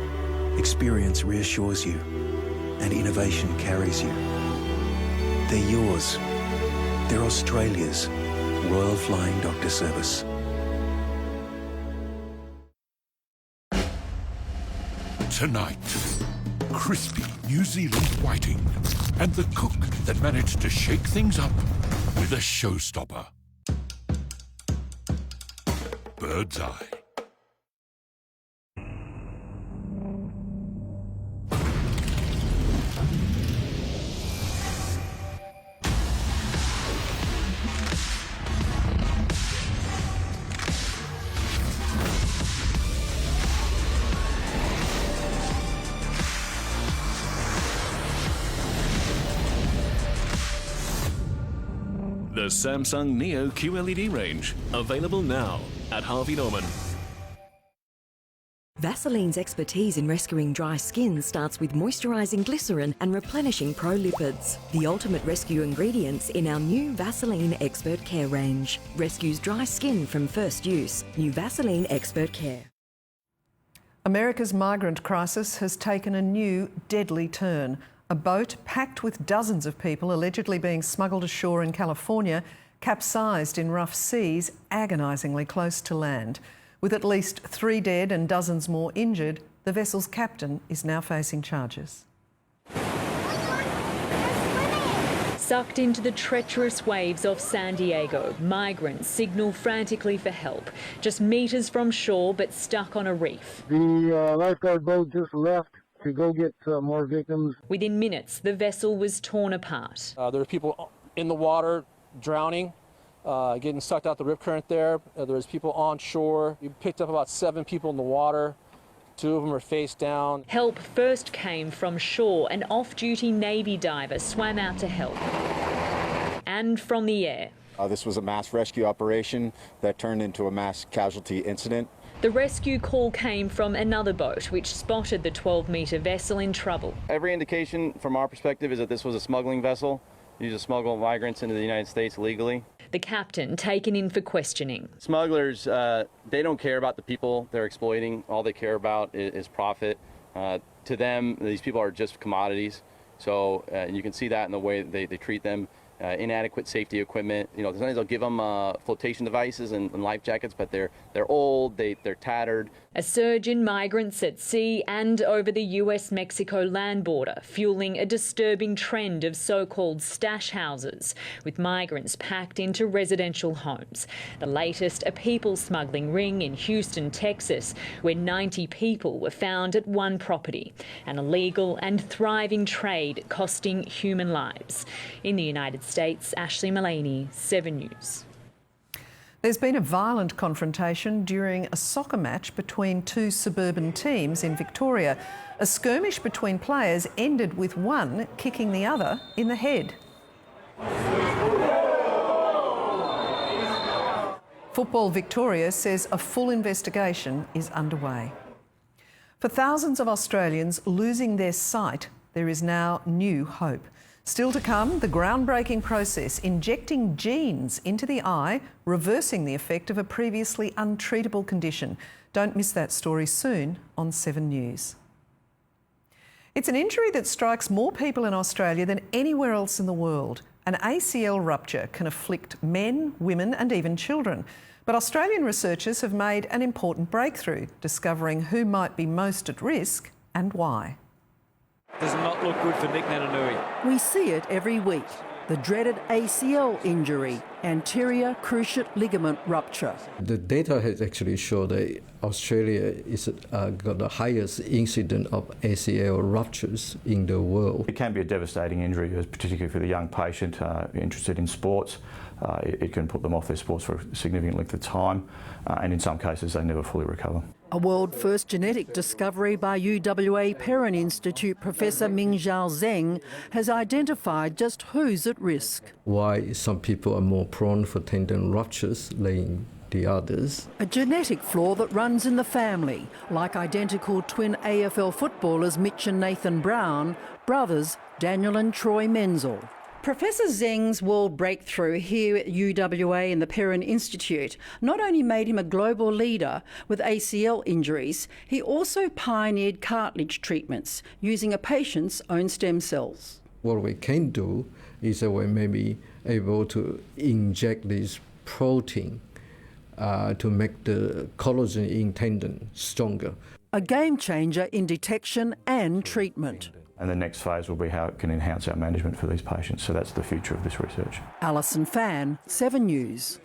[SPEAKER 16] experience reassures you, and innovation carries you. They're yours. They're Australia's Royal Flying Doctor Service.
[SPEAKER 17] Tonight, crispy New Zealand whiting and the cook that managed to shake things up with a showstopper. Bird's Eye.
[SPEAKER 26] The Samsung Neo QLED range, available now at Harvey Norman.
[SPEAKER 18] Vaseline's expertise in rescuing dry skin starts with moisturising glycerin and replenishing prolipids, the ultimate rescue ingredients in our new Vaseline Expert Care range. Rescues dry skin from first use. New Vaseline Expert Care.
[SPEAKER 2] America's migrant crisis has taken a new deadly turn. A boat packed with dozens of people allegedly being smuggled ashore in California capsized in rough seas, agonisingly close to land. With at least 3 dead and dozens more injured, the vessel's captain is now facing charges.
[SPEAKER 19] Sucked into the treacherous waves off San Diego, migrants signal frantically for help. Just metres from shore, but stuck on a reef.
[SPEAKER 30] The lifeguard boat just left to go get more victims.
[SPEAKER 19] Within minutes, the vessel was torn apart.
[SPEAKER 11] There were people in the water drowning, getting sucked out the rip current there. There was people on shore. We picked up about 7 people in the water. 2 of them are face down.
[SPEAKER 19] Help first came from shore. An off-duty Navy diver swam out to help. And from the air.
[SPEAKER 31] This was a mass rescue operation that turned into a mass casualty incident.
[SPEAKER 19] The rescue call came from another boat, which spotted the 12-metre vessel in trouble.
[SPEAKER 32] Every indication from our perspective is that this was a smuggling vessel used to smuggle migrants into the United States illegally.
[SPEAKER 19] The captain taken in for questioning.
[SPEAKER 32] Smugglers, they don't care about the people they're exploiting. All they care about is profit. To them, these people are just commodities. So you can see that in the way they treat them. Inadequate safety equipment. You know, sometimes they'll give them flotation devices and life jackets, but they're old, they're tattered.
[SPEAKER 19] A surge in migrants at sea and over the US-Mexico land border, fueling a disturbing trend of so-called stash houses, with migrants packed into residential homes. The latest, a people smuggling ring in Houston, Texas, where 90 people were found at one property. An illegal and thriving trade costing human lives. In the United States, Ashley Mullaney, 7 News.
[SPEAKER 2] There's been a violent confrontation during a soccer match between 2 suburban teams in Victoria. A skirmish between players ended with one kicking the other in the head. Football Victoria says a full investigation is underway. For thousands of Australians losing their sight, there is now new hope. Still to come, the groundbreaking process injecting genes into the eye, reversing the effect of a previously untreatable condition. Don't miss that story soon on 7 News. It's an injury that strikes more people in Australia than anywhere else in the world. An ACL rupture can afflict men, women and even children. But Australian researchers have made an important breakthrough, discovering who might be most at risk and why.
[SPEAKER 5] Does not look good for Nick Nananui.
[SPEAKER 6] We see it every week. The dreaded ACL injury, anterior cruciate ligament rupture.
[SPEAKER 7] The data has actually shown that Australia is got the highest incidence of ACL ruptures in the world.
[SPEAKER 12] It can be a devastating injury, particularly for the young patient interested in sports. It can put them off their sports for a significant length of time, and in some cases they never fully recover.
[SPEAKER 6] A world-first genetic discovery by UWA Perrin Institute Professor Mingzhao Zheng has identified just who's at risk.
[SPEAKER 7] Why some people are more prone for tendon ruptures than the others.
[SPEAKER 6] A genetic flaw that runs in the family, like identical twin AFL footballers Mitch and Nathan Brown, brothers Daniel and Troy Menzel. Professor Zheng's world breakthrough here at UWA and the Perrin Institute not only made him a global leader with ACL injuries, he also pioneered cartilage treatments using a patient's own stem cells.
[SPEAKER 7] What we can do is that we may be able to inject this protein to make the collagen in tendon stronger.
[SPEAKER 6] A game changer in detection and treatment.
[SPEAKER 12] And the next phase will be how it can enhance our management for these patients. So that's the future of this research.
[SPEAKER 6] Alison Fan, 7 News.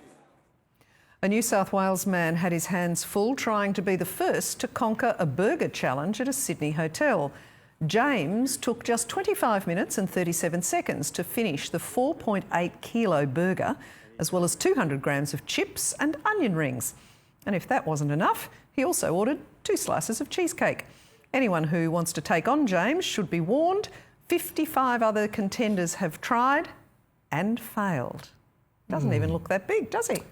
[SPEAKER 2] A New South Wales man had his hands full trying to be the first to conquer a burger challenge at a Sydney hotel. James took just 25 minutes and 37 seconds to finish the 4.8 kilo burger, as well as 200 grams of chips and onion rings. And if that wasn't enough, he also ordered 2 slices of cheesecake. Anyone who wants to take on James should be warned. 55 other contenders have tried and failed. Doesn't even look that big, does he?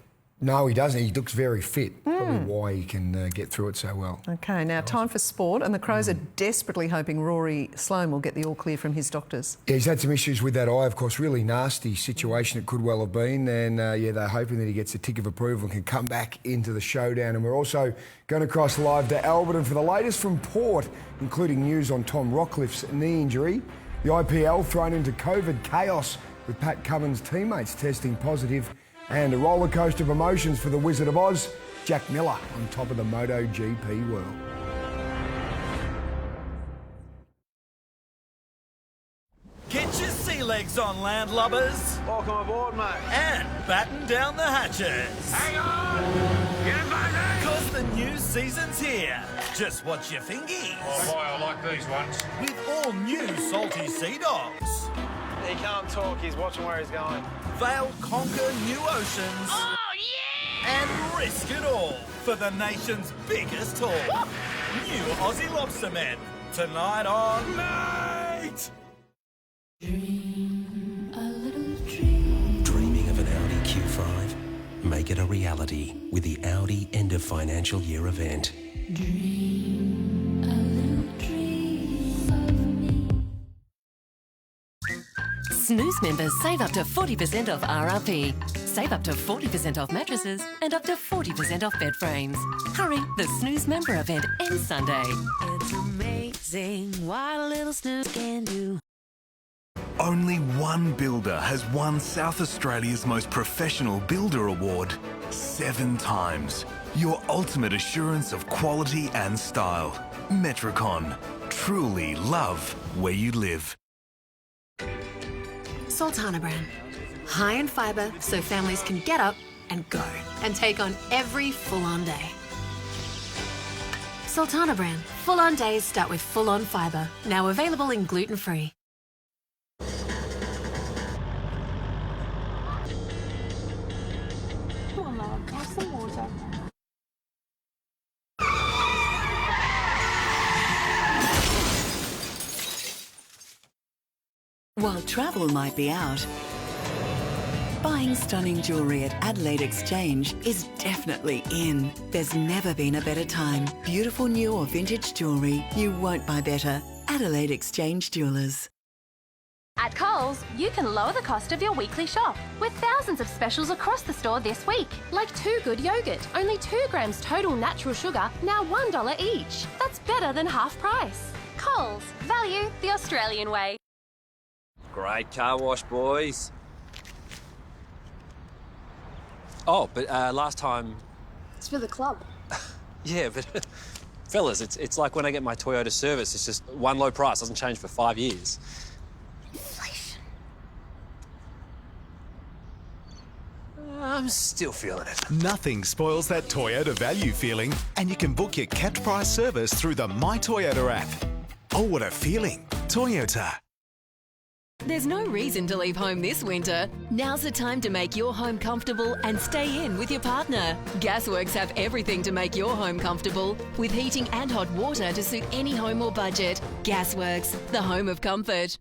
[SPEAKER 13] No, he doesn't. He looks very fit. Probably why he can get through it so well.
[SPEAKER 2] OK, now time for sport, and the Crows are desperately hoping Rory Sloane will get the all clear from his doctors.
[SPEAKER 13] Yeah, he's had some issues with that eye, of course. Really nasty situation it could well have been. And yeah, they're hoping that he gets a tick of approval and can come back into the showdown. And we're also going to cross live to Alberton for the latest from Port, including news on Tom Rockliff's knee injury, the IPL thrown into COVID chaos with Pat Cummins' teammates testing positive, and a roller coaster of emotions for the Wizard of Oz, Jack Miller, on top of the MotoGP world.
[SPEAKER 14] Get your sea legs on, landlubbers.
[SPEAKER 15] Welcome aboard, mate.
[SPEAKER 14] And batten down the hatches.
[SPEAKER 15] Hang on! Get back!
[SPEAKER 14] Because the new season's here. Just watch your fingies.
[SPEAKER 15] Oh boy, I like these ones.
[SPEAKER 14] With all new salty sea dogs.
[SPEAKER 15] He can't talk, he's watching where he's going.
[SPEAKER 14] They'll conquer new oceans.
[SPEAKER 15] Oh, yeah!
[SPEAKER 14] And risk it all for the nation's biggest haul. New Aussie Lobster Men. Tonight on Mate!
[SPEAKER 20] Dreaming of an Audi Q5? Make it a reality with the Audi end of financial year event.
[SPEAKER 21] Snooze members save up to 40% off RRP. Save up to 40% off mattresses and up to 40% off bed frames. Hurry, the Snooze member event ends Sunday.
[SPEAKER 22] It's amazing what a little snooze can do.
[SPEAKER 25] Only one builder has won South Australia's most professional builder award 7 times. Your ultimate assurance of quality and style. Metricon. Truly love where you live.
[SPEAKER 27] Sultana brand. High in fibre so families can get up and go and take on every full-on day. Sultana brand. Full-on days start with full-on fibre. Now available in gluten-free.
[SPEAKER 4] Come on, love. Have some water.
[SPEAKER 1] While travel might be out, buying stunning jewellery at Adelaide Exchange is definitely in. There's never been a better time. Beautiful new or vintage jewellery, you won't buy better. Adelaide Exchange Jewellers.
[SPEAKER 3] At Coles, you can lower the cost of your weekly shop with thousands of specials across the store this week. Like 2 Good yogurt, only 2 grams total natural sugar, now $1 each. That's better than half price. Coles, value the Australian way.
[SPEAKER 8] Great car wash, boys.
[SPEAKER 9] Oh, but last time...
[SPEAKER 4] It's for the club.
[SPEAKER 9] Yeah, but fellas, it's like when I get my Toyota service, it's just one low price, doesn't change for 5 years.
[SPEAKER 4] Inflation.
[SPEAKER 9] I'm still feeling it.
[SPEAKER 10] Nothing spoils that Toyota value feeling, and you can book your capped price service through the My Toyota app. Oh, what a feeling. Toyota.
[SPEAKER 21] There's no reason to leave home this winter. Now's the time to make your home comfortable and stay in with your partner. Gasworks have everything to make your home comfortable, with heating and hot water to suit any home or budget. Gasworks, the home of comfort.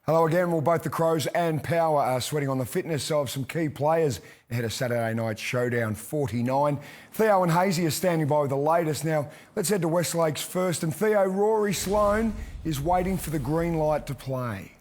[SPEAKER 13] Hello again. Well, both the Crows and Power are sweating on the fitness of some key players ahead of Saturday night's Showdown 49. Theo and Hazy are standing by with the latest. Now, let's head to Westlake's first. And Theo, Rory Sloane is waiting for the green light to play.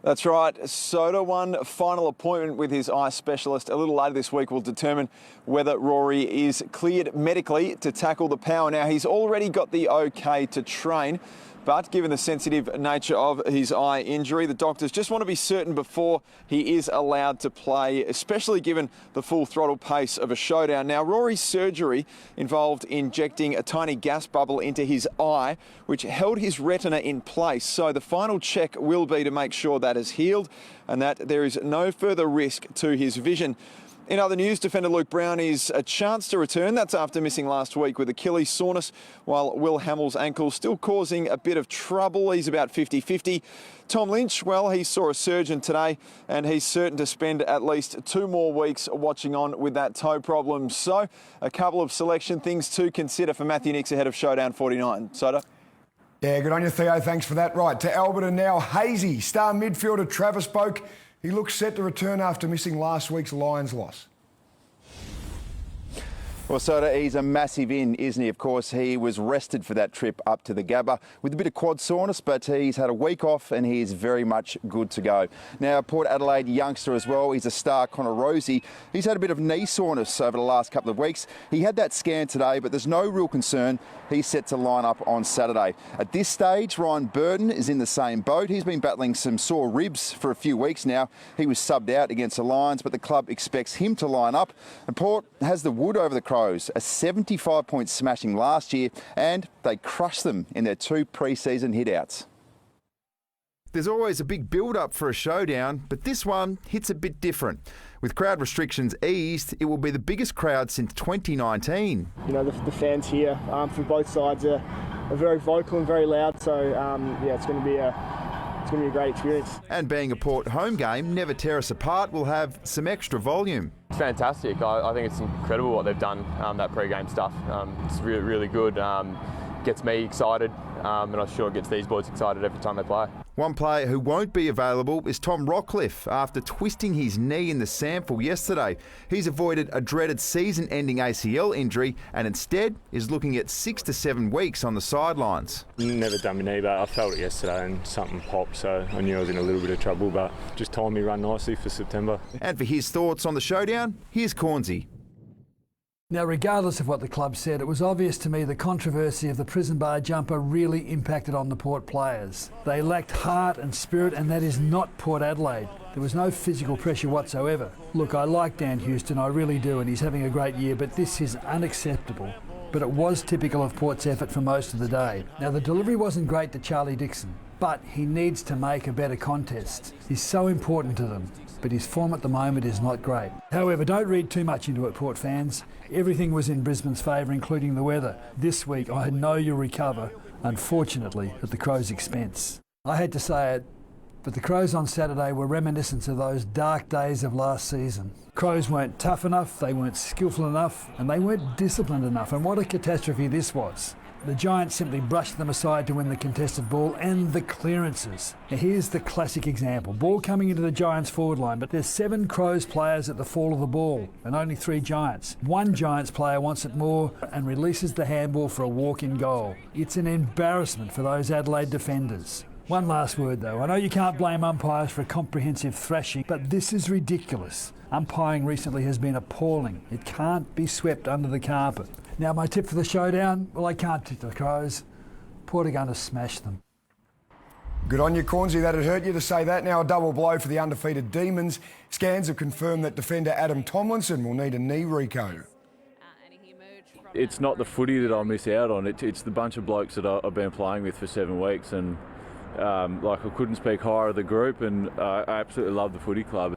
[SPEAKER 10] That's right. Soda one final appointment with his eye specialist a little later this week will determine whether Rory is cleared medically to tackle the Power. Now, he's already got the OK to train, but given the sensitive nature of his eye injury, the doctors just want to be certain before he is allowed to play, especially given the full throttle pace of a Showdown. Now, Rory's surgery involved injecting a tiny gas bubble into his eye, which held his retina in place. So the final check will be to make sure that is healed and that there is no further risk to his vision. In other news, defender Luke Brown is a chance to return. That's after missing last week with Achilles soreness, while Will Hamill's ankle still causing a bit of trouble. He's about 50-50. Tom Lynch, well, he saw a surgeon today and he's certain to spend at least 2 more weeks watching on with that toe problem. So a couple of selection things to consider for Matthew Nix ahead of Showdown 49. Soda?
[SPEAKER 13] Yeah, good on you, Theo. Thanks for that. Right, to Alberta now. Hazy, star midfielder Travis Boak. He looks set to return after missing last week's Lions loss.
[SPEAKER 31] Well, Soda, he's a massive in, isn't he? Of course, he was rested for that trip up to the Gabba with a bit of quad soreness, but he's had a week off and he is very much good to go. Now, Port Adelaide youngster as well, he's a star, Connor Rosie. He's had a bit of knee soreness over the last couple of weeks. He had that scan today, but there's no real concern. He's set to line up on Saturday. At this stage, Ryan Burton is in the same boat. He's been battling some sore ribs for a few weeks now. He was subbed out against the Lions, but the club expects him to line up. And Port has the wood over the Crows, a 75-point smashing last year, and they crushed them in their 2 pre-season hitouts.
[SPEAKER 16] There's always a big build-up for a Showdown, but this one hits a bit different. With crowd restrictions eased, it will be the biggest crowd since 2019.
[SPEAKER 17] You know, the fans here from both sides are very vocal and very loud, so yeah, it's going to be a great experience.
[SPEAKER 16] And being a Port home game, Never Tear Us Apart will have some extra volume.
[SPEAKER 32] It's fantastic. I think it's incredible what they've done, that pre-game stuff. It's really, really good. Gets me excited, and I'm sure it gets these boys excited every time they play.
[SPEAKER 16] One player who won't be available is Tom Rockcliffe after twisting his knee in the sample yesterday. He's avoided a dreaded season-ending ACL injury and instead is looking at 6 to 7 weeks on the sidelines.
[SPEAKER 18] Never done my knee, but I felt it yesterday and something popped, so I knew I was in a little bit of trouble, but just timed me run nicely for September.
[SPEAKER 16] And for his thoughts on the Showdown, here's Cornsey.
[SPEAKER 23] Now, regardless of what the club said, it was obvious to me the controversy of the prison bar jumper really impacted on the Port players. They lacked heart and spirit, and that is not Port Adelaide. There was no physical pressure whatsoever. Look, I like Dan Houston, I really do, and he's having a great year, but this is unacceptable. But it was typical of Port's effort for most of the day. Now, the delivery wasn't great to Charlie Dixon, but he needs to make a better contest. He's so important to them, but his form at the moment is not great. However, don't read too much into it, Port fans. Everything was in Brisbane's favour, including the weather. This week, I know you'll recover, unfortunately, at the Crows' expense. I hate to say it, but the Crows on Saturday were reminiscent of those dark days of last season. Crows weren't tough enough, they weren't skillful enough, and they weren't disciplined enough, and what a catastrophe this was. The Giants simply brushed them aside to win the contested ball and the clearances. Now here's the classic example. Ball coming into the Giants forward line, but there's 7 Crows players at the fall of the ball and only 3 Giants. One Giants player wants it more and releases the handball for a walk-in goal. It's an embarrassment for those Adelaide defenders. One last word though. I know you can't blame umpires for a comprehensive thrashing, but this is ridiculous. Umpiring recently has been appalling. It can't be swept under the carpet. Now my tip for the showdown, well, I can't tip the Crows. Port are going to smash them.
[SPEAKER 13] Good on you, Cornsey. That'd hurt you to say that. Now a double blow for the undefeated Demons. Scans have confirmed that defender Adam Tomlinson will need a knee reco.
[SPEAKER 2] It's not the footy that I miss out on. It's the bunch of blokes that I've been playing with for 7 weeks, and I couldn't speak higher of the group, and I absolutely love the footy club.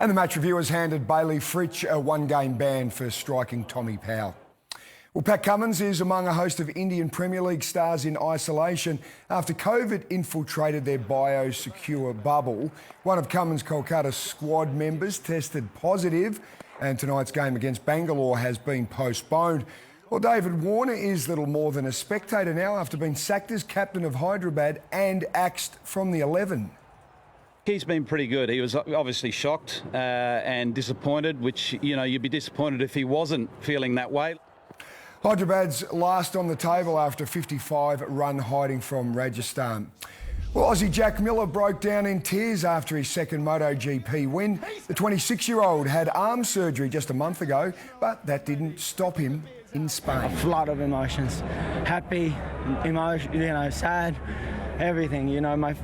[SPEAKER 13] And the match reviewers handed Bailey Fritsch a one-game ban for striking Tommy Powell. Well, Pat Cummins is among a host of Indian Premier League stars in isolation after COVID infiltrated their biosecure bubble. One of Cummins' Kolkata squad members tested positive, and tonight's game against Bangalore has been postponed. Well, David Warner is little more than a spectator now after being sacked as captain of Hyderabad and axed from the 11.
[SPEAKER 5] He's been pretty good. He was obviously shocked and disappointed, which, you know, you'd be disappointed if he wasn't feeling that way.
[SPEAKER 13] Hyderabad's last on the table after a 55-run hiding from Rajasthan. Well, Aussie Jack Miller broke down in tears after his second MotoGP win. The 26-year-old had arm surgery just a month ago, but that didn't stop him in Spain.
[SPEAKER 6] A flood of emotions. Happy, sad, everything. You know,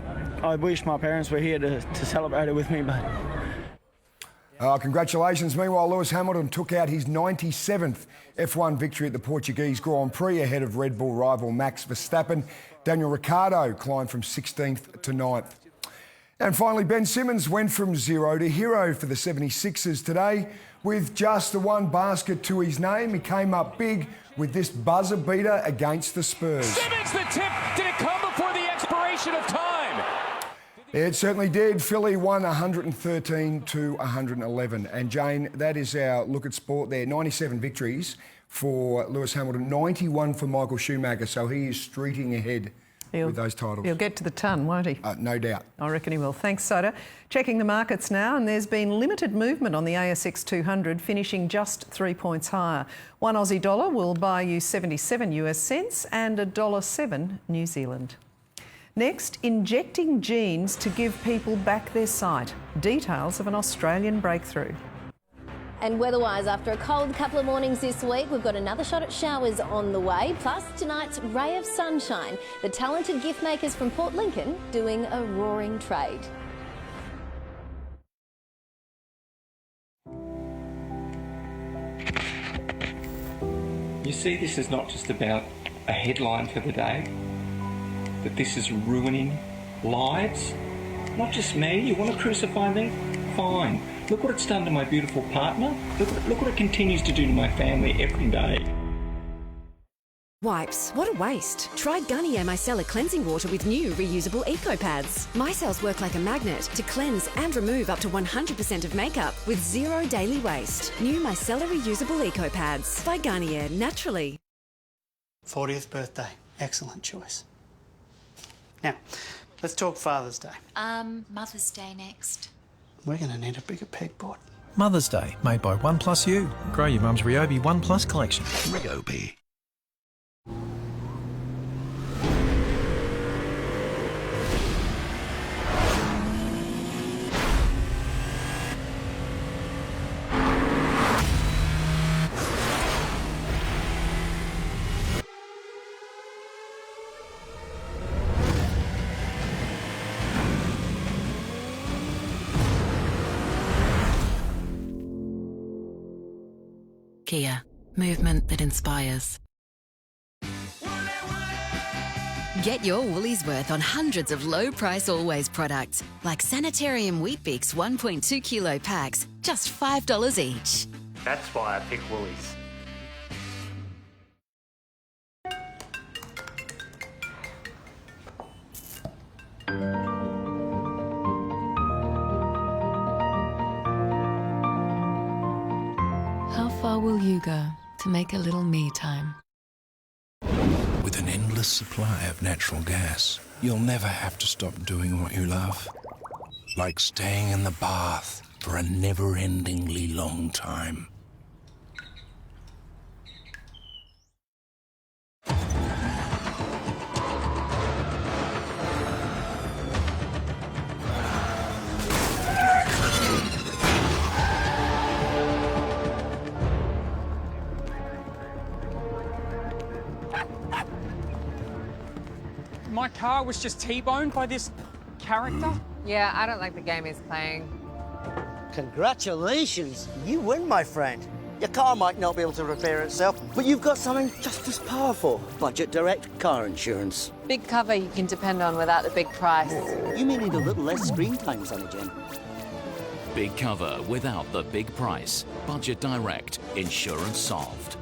[SPEAKER 6] I wish my parents were here to celebrate it with me, but...
[SPEAKER 13] Congratulations. Meanwhile, Lewis Hamilton took out his 97th F1 victory at the Portuguese Grand Prix ahead of Red Bull rival Max Verstappen. Daniel Ricciardo climbed from 16th to 9th. And finally, Ben Simmons went from zero to hero for the 76ers today. With just the one basket to his name, he came up big with this buzzer beater against the Spurs.
[SPEAKER 7] Simmons, the tip. Did it come before the expiration of time?
[SPEAKER 13] It certainly did. Philly won 113 to 111. And Jane, that is our look at sport there. 97 victories for Lewis Hamilton, 91 for Michael Schumacher. So he is streeting ahead with those titles.
[SPEAKER 11] He'll get to the ton, won't he?
[SPEAKER 13] No doubt.
[SPEAKER 11] I reckon he will. Thanks, Soda. Checking the markets now, and there's been limited movement on the ASX 200, finishing just 3 points higher. One Aussie dollar will buy you 77 US cents and $1.07 New Zealand. Next, injecting genes to give people back their sight. Details of an Australian breakthrough.
[SPEAKER 12] And weather-wise, after a cold couple of mornings this week, we've got another shot at showers on the way, plus tonight's ray of sunshine. The talented gift makers from Port Lincoln doing a roaring trade.
[SPEAKER 19] You see, this is not just about a headline for the day, but this is ruining lives. Not just me. You want to crucify me? Fine. Look what it's done to my beautiful partner. Look what it continues to do to my family every day.
[SPEAKER 24] Wipes, what a waste. Try Garnier Micellar Cleansing Water with new reusable eco pads. Micelles work like a magnet to cleanse and remove up to 100% of makeup with zero daily waste. New Micellar reusable eco pads by Garnier, naturally.
[SPEAKER 26] 40th birthday. Excellent choice. Now, let's talk Father's Day.
[SPEAKER 22] Mother's Day next.
[SPEAKER 26] We're going to need a bigger pegboard.
[SPEAKER 28] Mother's Day, made by OnePlus U. Grow your mum's Ryobi One Plus collection. Ryobi.
[SPEAKER 21] Kia, movement that inspires. Get your Woolies worth on hundreds of low-price Always products, like Sanitarium Wheat Bix 1.2 kilo packs, just $5 each.
[SPEAKER 19] That's why I pick Woolies.
[SPEAKER 21] How far will you go to make a little me time?
[SPEAKER 29] With an endless supply of natural gas, you'll never have to stop doing what you love. Like staying in the bath for a never-endingly long time.
[SPEAKER 7] My car was just T-boned by this character.
[SPEAKER 1] Yeah, I don't like the game he's playing.
[SPEAKER 3] Congratulations, you win, my friend. Your car might not be able to repair itself, but you've got something just as powerful. Budget Direct car insurance.
[SPEAKER 1] Big cover you can depend on without the big price.
[SPEAKER 3] You may need a little less screen time, Sonny Jim.
[SPEAKER 4] Big cover without the big price. Budget Direct. Insurance solved.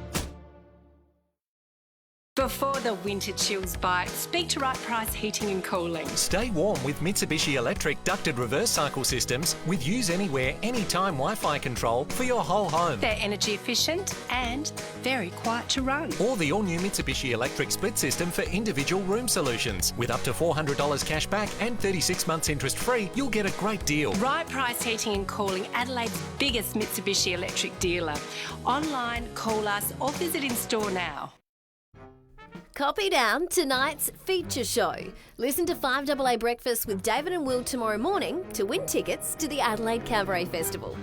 [SPEAKER 8] Before the winter chills bite, speak to Right Price Heating and Cooling.
[SPEAKER 28] Stay warm with Mitsubishi Electric ducted reverse cycle systems with use anywhere, anytime Wi-Fi control for your whole home.
[SPEAKER 8] They're energy efficient and very quiet to run.
[SPEAKER 28] Or the all-new Mitsubishi Electric split system for individual room solutions. With up to $400 cash back and 36 months interest-free, you'll get a great deal.
[SPEAKER 8] Right Price Heating and Cooling, Adelaide's biggest Mitsubishi Electric dealer. Online, call us or visit in store now.
[SPEAKER 12] Copy down tonight's feature show. Listen to 5AA Breakfast with David and Will tomorrow morning to win tickets to the Adelaide Cabaret Festival.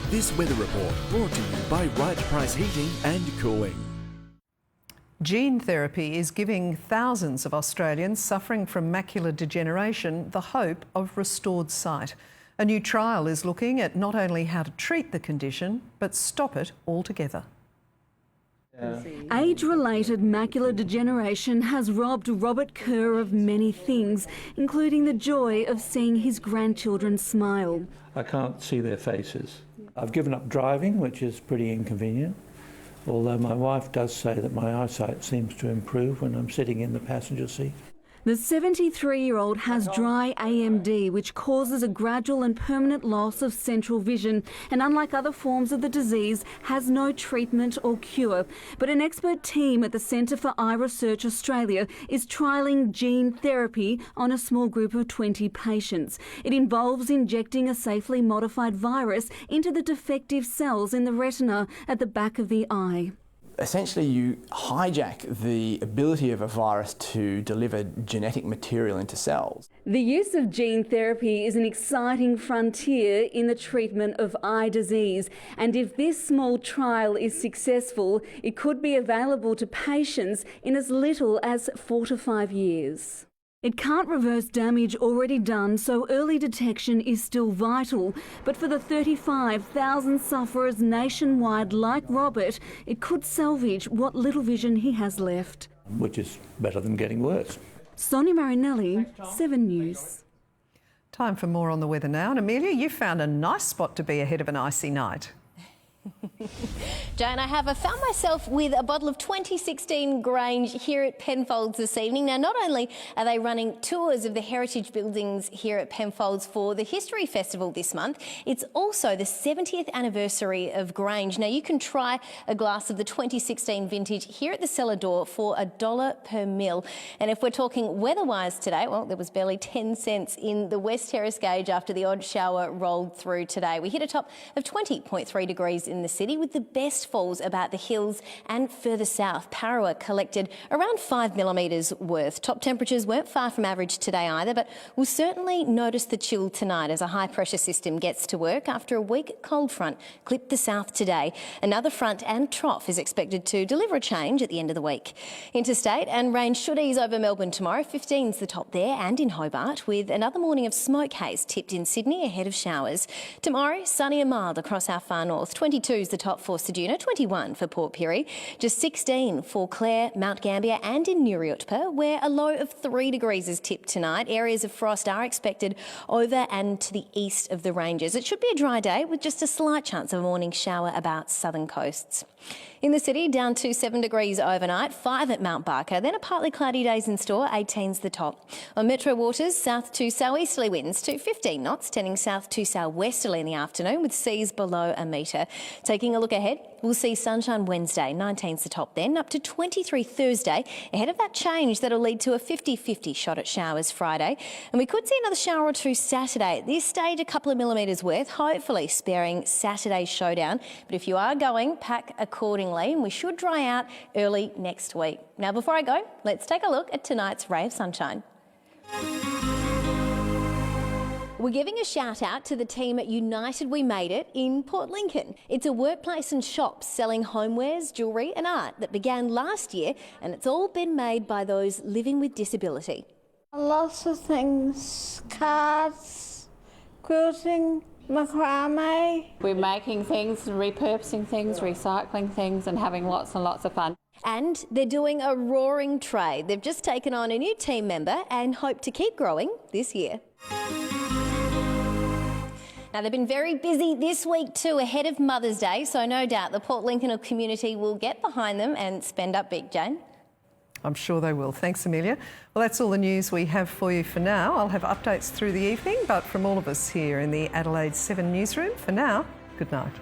[SPEAKER 9] This weather report brought to you by Right Price Heating and Cooling.
[SPEAKER 11] Gene therapy is giving thousands of Australians suffering from macular degeneration the hope of restored sight. A new trial is looking at not only how to treat the condition, but stop it altogether.
[SPEAKER 10] Age-related macular degeneration has robbed Robert Kerr of many things, including the joy of seeing his grandchildren smile.
[SPEAKER 14] I can't see their faces. I've given up driving, which is pretty inconvenient, although my wife does say that my eyesight seems to improve when I'm sitting in the passenger seat.
[SPEAKER 10] The 73-year-old has dry AMD, which causes a gradual and permanent loss of central vision, and unlike other forms of the disease, has no treatment or cure. But an expert team at the Centre for Eye Research Australia is trialling gene therapy on a small group of 20 patients. It involves injecting a safely modified virus into the defective cells in the retina at the back of the eye.
[SPEAKER 15] Essentially, you hijack the ability of a virus to deliver genetic material into cells.
[SPEAKER 10] The use of gene therapy is an exciting frontier in the treatment of eye disease, and if this small trial is successful, it could be available to patients in as little as 4 to 5 years. It can't reverse damage already done, so early detection is still vital. But for the 35,000 sufferers nationwide like Robert, it could salvage what little vision he has left.
[SPEAKER 14] Which is better than getting worse.
[SPEAKER 10] Sonia Marinelli, 7 News.
[SPEAKER 11] Time for more on the weather now. And Amelia, you found a nice spot to be ahead of an icy night.
[SPEAKER 12] Jane, I found myself with a bottle of 2016 Grange here at Penfolds this evening. Now, not only are they running tours of the heritage buildings here at Penfolds for the History Festival this month, it's also the 70th anniversary of Grange. Now, you can try a glass of the 2016 vintage here at the cellar door for $1 per mil. And if we're talking weather-wise today, well, there was barely 10 cents in the West Terrace gauge after the odd shower rolled through today. We hit a top of 20.3 degrees in the city, with the best falls about the hills and further south. Parua collected around 5 millimetres worth. Top temperatures weren't far from average today either, but we'll certainly notice the chill tonight as a high pressure system gets to work after a weak cold front clipped the south today. Another front and trough is expected to deliver a change at the end of the week. Interstate and rain should ease over Melbourne tomorrow. 15's the top there and in Hobart, with another morning of smoke haze tipped in Sydney ahead of showers. Tomorrow, sunny and mild across our far north. 22's the top for Ceduna, 21 for Port Pirie, just 16 for Clare, Mount Gambier and in Nuriutpa, where a low of 3 degrees is tipped tonight. Areas of frost are expected over and to the east of the ranges. It should be a dry day with just a slight chance of a morning shower about southern coasts. In the city, down to 7 degrees overnight, 5 at Mount Barker, then a partly cloudy days in store, 18's the top. On Metro Waters, south to southeasterly winds to 15 knots, turning south to southwesterly in the afternoon with seas below a metre. Taking a look ahead, we'll see sunshine Wednesday, 19's the top then, up to 23 Thursday, ahead of that change that'll lead to a 50-50 shot at showers Friday. And we could see another shower or two Saturday. At this stage, a couple of millimetres worth, hopefully sparing Saturday's showdown. But if you are going, pack accordingly, and we should dry out early next week. Now, before I go, let's take a look at tonight's ray of sunshine. We're giving a shout out to the team at United We Made It in Port Lincoln. It's a workplace and shop selling homewares, jewellery and art that began last year, and it's all been made by those living with disability.
[SPEAKER 2] Lots of things, cards, quilting, macrame.
[SPEAKER 5] We're making things, repurposing things, recycling things and having lots and lots of fun.
[SPEAKER 12] And they're doing a roaring trade. They've just taken on a new team member and hope to keep growing this year. Now, they've been very busy this week too, ahead of Mother's Day, so no doubt the Port Lincoln community will get behind them and spend up big, Jane.
[SPEAKER 11] I'm sure they will. Thanks, Amelia. Well, that's all the news we have for you for now. I'll have updates through the evening, but from all of us here in the Adelaide 7 newsroom, for now, good night.